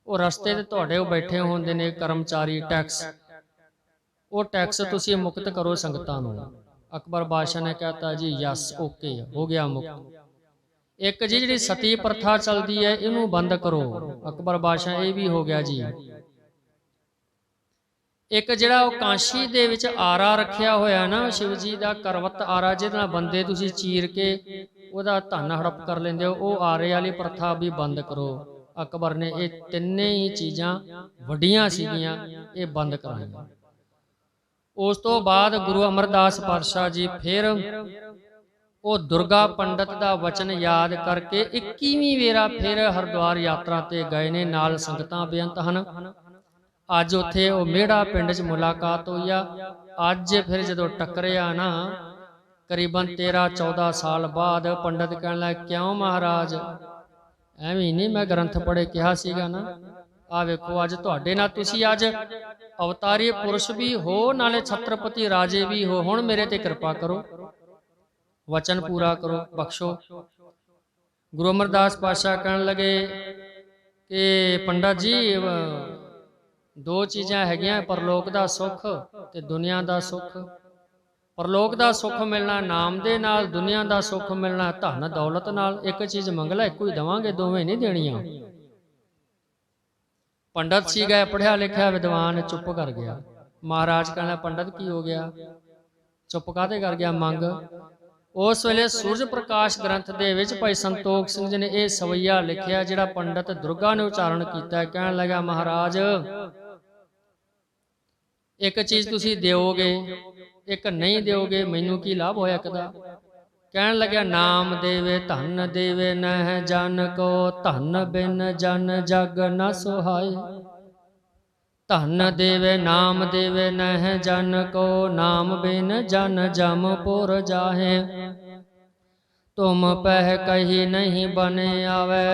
ਉਹ ਰਸਤੇ ਤੇ ਤੁਹਾਡੇ ਉਹ ਬੈਠੇ ਹੁੰਦੇ ਨੇ ਕਰਮਚਾਰੀ ਟੈਕਸ, ਉਹ ਟੈਕਸ ਤੁਸੀਂ ਮੁਕਤ ਕਰੋ ਸੰਗਤਾਂ ਨੂੰ। ਅਕਬਰ ਬਾਦਸ਼ਾਹ ਨੇ ਕਹਤਾ ਜੀ ਯਸ ਓਕੇ, ਹੋ ਗਿਆ ਮੁਕਤ। ਇੱਕ ਜੀ ਜਿਹੜੀ ਸਤੀ ਪ੍ਰਥਾ ਚੱਲਦੀ ਹੈ ਇਹਨੂੰ ਬੰਦ ਕਰੋ। ਅਕਬਰ ਬਾਦਸ਼ਾਹ ਇਹ ਵੀ ਹੋ ਗਿਆ ਜੀ। ਇੱਕ ਜਿਹੜਾ ਉਹ ਕਾਂਸ਼ੀ ਦੇ ਵਿੱਚ ਆਰਾ ਰੱਖਿਆ ਹੋਇਆ ਨਾ ਸ਼ਿਵ ਜੀ ਦਾ ਕਰਵਤ ਆਰਾ, ਜਿਹਦੇ ਨਾਲ ਬੰਦੇ ਤੁਸੀਂ ਚੀਰ ਕੇ ਉਹਦਾ ਧਨ ਹੜਪ ਕਰ ਲੈਂਦੇ ਹੋ, ਉਹ ਆਰੇ ਵਾਲੀ ਪ੍ਰਥਾ ਵੀ ਬੰਦ ਕਰੋ। ਅਕਬਰ ਨੇ ਇਹ ਤਿੰਨੇ ਹੀ ਚੀਜ਼ਾਂ ਵੱਡੀਆਂ ਸੀਗੀਆਂ, ਇਹ ਬੰਦ ਕਰਾਈਆਂ। ਉਸ ਤੋਂ ਬਾਅਦ ਗੁਰੂ ਅਮਰਦਾਸ ਪਾਤਸ਼ਾਹ ਜੀ ਫਿਰ ਉਹ ਦੁਰਗਾ ਪੰਡਤ ਦਾ ਵਚਨ ਯਾਦ ਕਰਕੇ 21ਵੀਂ ਵੇਰਾ ਫਿਰ ਹਰਿਦੁਆਰ ਯਾਤਰਾ ਤੇ ਗਏ ਨੇ, ਨਾਲ ਸੰਗਤਾਂ ਬੇਅੰਤ ਹਨ। ਅੱਜ ਉੱਥੇ ਉਹ ਮੇੜਾ ਪਿੰਡ 'ਚ ਮੁਲਾਕਾਤ ਹੋਈ ਆ। ਅੱਜ ਫਿਰ ਜਦੋਂ ਟੱਕਰਿਆ ਨਾ ਕਰੀਬਨ 13-14 ਸਾਲ ਬਾਅਦ, ਪੰਡਤ ਕਹਿਣ ਲੱਗ ਕਿਉਂ ਮਹਾਰਾਜ ਐਵੇਂ ਨਹੀਂ, ਮੈਂ ਗ੍ਰੰਥ ਪੜ੍ਹੇ ਕਿਹਾ ਸੀਗਾ ਨਾ, ਆ ਵੇਖੋ ਅੱਜ ਤੁਹਾਡੇ ਨਾਲ, ਤੁਸੀਂ ਅੱਜ ਅਵਤਾਰੀ ਪੁਰਸ਼ ਵੀ ਹੋ ਨਾਲੇ ਛਤਰਪਤੀ ਰਾਜੇ ਵੀ ਹੋ, ਹੁਣ ਮੇਰੇ ਤੇ ਕਿਰਪਾ ਕਰੋ, ਵਚਨ ਪੂਰਾ ਕਰੋ, ਬਖਸ਼ੋ। ਗੁਰੂ ਅਮਰਦਾਸ ਪਾਤਸ਼ਾਹ ਕਹਿਣ ਲੱਗੇ ਕਿ ਪੰਡਤ ਜੀ ਦੋ ਚੀਜ਼ਾਂ ਹੈਗੀਆਂ, ਪਰਲੋਕ ਦਾ ਸੁੱਖ ਤੇ ਦੁਨੀਆ ਦਾ ਸੁੱਖ। ਪਰਲੋਕ ਦਾ ਸੁੱਖ ਮਿਲਣਾ ਨਾਮ ਦੇ ਨਾਲ, ਦੁਨੀਆ ਦਾ ਸੁੱਖ ਮਿਲਣਾ ਧਨ ਦੌਲਤ ਨਾਲ। ਇੱਕ ਚੀਜ਼ ਮੰਗ ਲੈ ਇੱਕੋ ਹੀ ਦੇਵਾਂਗੇ, ਦੋਵੇਂ ਨਹੀਂ ਦੇਣੀਆਂ। ਪੰਡਤ ਸੀ ਗਏ ਪੜ੍ਹਿਆ ਲਿਖਿਆ ਵਿਦਵਾਨ, ਚੁੱਪ ਕਰ ਗਿਆ। ਮਹਾਰਾਜ ਕਹਿੰਦਾ ਪੰਡਤ ਕੀ ਹੋ ਗਿਆ, ਚੁੱਪ ਕਾਹਦੇ ਕਰ ਗਿਆ, ਮੰਗ। ਉਸ ਵੇਲੇ ਸੂਰਜ ਪ੍ਰਕਾਸ਼ ਗ੍ਰੰਥ ਦੇ ਵਿੱਚ ਭਾਈ ਸੰਤੋਖ ਸਿੰਘ ਜੀ ਨੇ ਇਹ ਸਵਈਆ ਲਿਖਿਆ ਜਿਹੜਾ ਪੰਡਤ ਦੁਰਗਾ ਨੇ ਉਚਾਰਨ ਕੀਤਾ। ਕਹਿਣ ਲੱਗਾ ਮਹਾਰਾਜ ਇੱਕ ਚੀਜ਼ ਤੁਸੀਂ ਦਿਓਗੇ, ਇੱਕ ਨਹੀਂ ਦਿਓਗੇ, ਮੈਨੂੰ ਕੀ ਲਾਭ ਹੋਇਆ ਕਦਾ। ਕਹਿਣ ਲੱਗਿਆ ਨਾਮ ਦੇਵੇ ਧਨ ਦੇਵੇ ਨਹਿ ਜਨ ਕੋ, ਧਨ ਬਿਨ ਜਨ ਜਗ ਨ ਸੁਹਾਏ। ਧਨ ਦੇਵੇ ਨਾਮ ਦੇਵੇ ਨਹਿ ਜਨ ਕੋ, ਨਾਮ ਬਿਨ ਜਨ ਜਮ ਪੁਰ ਜਾਹੇ। ਤੁਮ ਪਹਿ ਕਹੀ ਨਹੀਂ ਬਨੇ ਆਵੇ,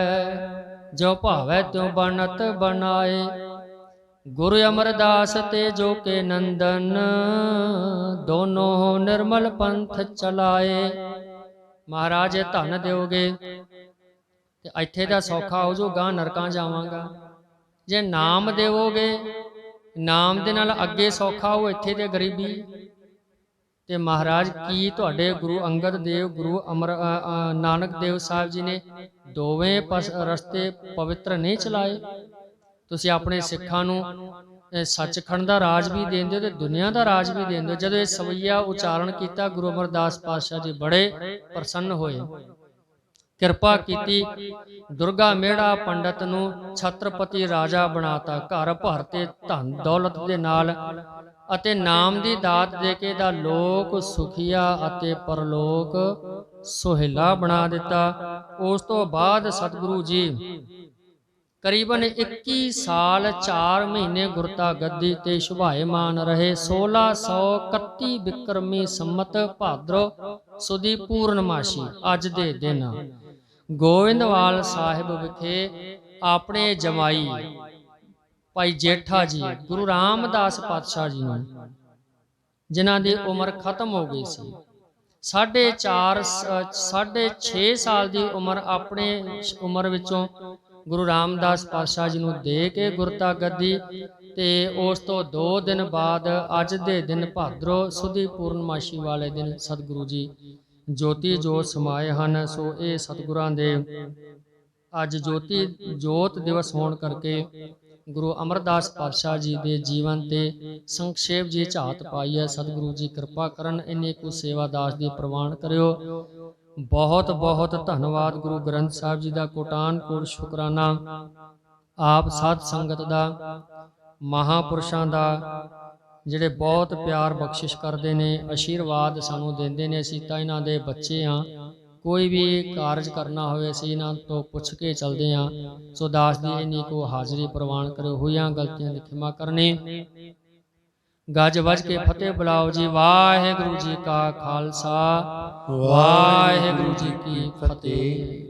ਜੋ ਭਾਵੈ ਤਿਉ ਬਣਤ ਬਣਾਏ। ਗੁਰੂ ਅਮਰਦਾਸ ਤੇ ਜੋ ਕੇ ਨੰਦਨ, ਦੋਨੋਂ ਨਿਰਮਲ ਪੰਥ ਚਲਾਏ। ਮਹਾਰਾਜ ਧਨ ਦਿਓਗੇ ਤੇ ਇੱਥੇ ਦਾ ਸੌਖਾ ਹੋ ਜਾਊ, ਗਾਂ ਨਰਕਾਂ ਜਾਵਾਂਗਾ। ਜੇ ਨਾਮ ਦੇਵੋਗੇ, ਨਾਮ ਦੇ ਨਾਲ ਅੱਗੇ ਸੌਖਾ ਹੋ, ਇੱਥੇ ਤੇ ਗਰੀਬੀ। ਤੇ ਮਹਾਰਾਜ ਕੀ ਤੁਹਾਡੇ ਗੁਰੂ ਅੰਗਦ ਦੇਵ, ਗੁਰੂ ਨਾਨਕ ਦੇਵ ਸਾਹਿਬ ਜੀ ਨੇ ਦੋਵੇਂ ਰਸਤੇ ਪਵਿੱਤਰ ਨਹੀਂ ਚਲਾਏ? ਤੁਸੀਂ ਆਪਣੇ ਸਿੱਖਾਂ ਨੂੰ ਸੱਚਖੰਡ ਦਾ ਰਾਜ ਵੀ ਦੇਂਦੇ ਹੋ ਤੇ ਦੁਨੀਆ ਦਾ ਰਾਜ ਵੀ ਦੇਂਦੇ ਹੋ। ਜਦੋਂ ਇਹ ਸਵਈਆ ਉਚਾਰਨ ਕੀਤਾ ਗੁਰੂ ਅਮਰਦਾਸ ਪਾਤਸ਼ਾਹ ਜੀ ਬੜੇ ਪ੍ਰਸੰਨ ਹੋਏ, ਕਿਰਪਾ ਕੀਤੀ। ਦੁਰਗਾ ਮੇੜਾ ਪੰਡਤ ਨੂੰ ਛਤਰਪਤੀ ਰਾਜਾ ਬਣਾਤਾ, ਘਰ ਭਰ ਤੇ ਧਨ ਦੌਲਤ ਦੇ ਨਾਲ ਅਤੇ ਨਾਮ ਦੀ ਦਾਤ ਦੇ ਕੇ ਦਾ ਲੋਕ ਸੁਖੀਆ ਅਤੇ ਪਰਲੋਕ ਸੁਹੇਲਾ ਬਣਾ ਦਿੱਤਾ। ਉਸ ਤੋਂ ਬਾਅਦ ਸਤਿਗੁਰੂ ਜੀ ਕਰੀਬਨ 21 ਸਾਲ 4 ਮਹੀਨੇ ਗੁਰਤਾ ਗੱਦੀ ਤੇ ਸ਼ੁਭਾਏਮਾਨ ਰਹੇ। 1631 ਬਿਕਰਮੀ ਸੰਮਤ ਭਾਦਰੋ ਸੁਦੀ ਪੂਰਨਮਾਸ਼ੀ ਅੱਜ ਦੇ ਦਿਨ ਗੋਇੰਦਵਾਲ ਸਾਹਿਬ ਵਿਖੇ ਆਪਣੇ ਜਮਾਈ ਭਾਈ ਜੇਠਾ ਜੀ ਗੁਰੂ ਰਾਮਦਾਸ ਪਾਤਸ਼ਾਹ ਜੀ ਨੂੰ, ਜਿਨ੍ਹਾਂ ਦੀ ਉਮਰ ਖਤਮ ਹੋ ਗਈ ਸੀ, 6.5 ਸਾਲ ਦੀ ਉਮਰ, ਆਪਣੇ ਉਮਰ ਵਿੱਚੋਂ ਗੁਰੂ ਰਾਮਦਾਸ ਪਾਤਸ਼ਾਹ ਜੀ ਨੂੰ ਦੇ ਕੇ ਗੁਰਤਾ ਗੱਦੀ। ਤੇ ਉਸ ਤੋਂ 2 ਦਿਨ ਬਾਅਦ ਅੱਜ ਦੇ ਦਿਨ ਭਾਦਰੋਂ ਸੁਦੀ ਪੂਰਨਮਾਸ਼ੀ ਵਾਲੇ ਦਿਨ ਸਤਿਗੁਰੂ ਜੀ ਜੋਤੀ ਜੋਤ ਸਮਾਏ ਹਨ। ਸੋ ਇਹ ਸਤਿਗੁਰਾਂ ਦੇ ਅੱਜ ਜੋਤ ਦਿਵਸ ਹੋਣ ਕਰਕੇ ਗੁਰੂ ਅਮਰਦਾਸ ਪਾਤਸ਼ਾਹ ਜੀ ਦੇ ਜੀਵਨ ਤੇ ਸੰਖੇਪ ਜੀ ਝਾਤ ਪਾਈ ਹੈ। ਸਤਿਗੁਰੂ ਜੀ ਕਿਰਪਾ ਕਰਨ, ਇੰਨੀ ਕੁ ਸੇਵਾ ਦਾਸ ਦੀ ਪ੍ਰਵਾਨ ਕਰਿਓ। ਬਹੁਤ ਬਹੁਤ ਧੰਨਵਾਦ ਗੁਰੂ ਗ੍ਰੰਥ ਸਾਹਿਬ ਜੀ ਦਾ ਕੋਟਾਨ ਕੋਟ ਸ਼ੁਕਰਾਨਾ, ਆਪ ਸਾਧ ਸੰਗਤ ਦਾ, ਮਹਾਪੁਰਸ਼ਾਂ ਦਾ, ਜਿਹੜੇ ਬਹੁਤ ਪਿਆਰ ਬਖਸ਼ਿਸ਼ ਕਰਦੇ ਨੇ, ਆਸ਼ੀਰਵਾਦ ਸਾਨੂੰ ਦਿੰਦੇ ਨੇ। ਅਸੀਂ ਤਾਂ ਇਹਨਾਂ ਦੇ ਬੱਚੇ ਹਾਂ, ਕੋਈ ਵੀ ਕਾਰਜ ਕਰਨਾ ਹੋਵੇ ਅਸੀਂ ਇਹਨਾਂ ਤੋਂ ਪੁੱਛ ਕੇ ਚੱਲਦੇ ਹਾਂ। ਸੋ ਦਾਸ ਦੀ ਇੰਨੀ ਕੋ ਹਾਜ਼ਰੀ ਪ੍ਰਵਾਨ ਕਰਿਓ, ਹੋਈਆਂ ਗਲਤੀਆਂ ਦੀ ਖਿਮਾ ਕਰਨੀ। गज वज के फतेह बुलाओ जी। वाहिगुरु जी का खालसा वाहिगुरु जी की फतेह।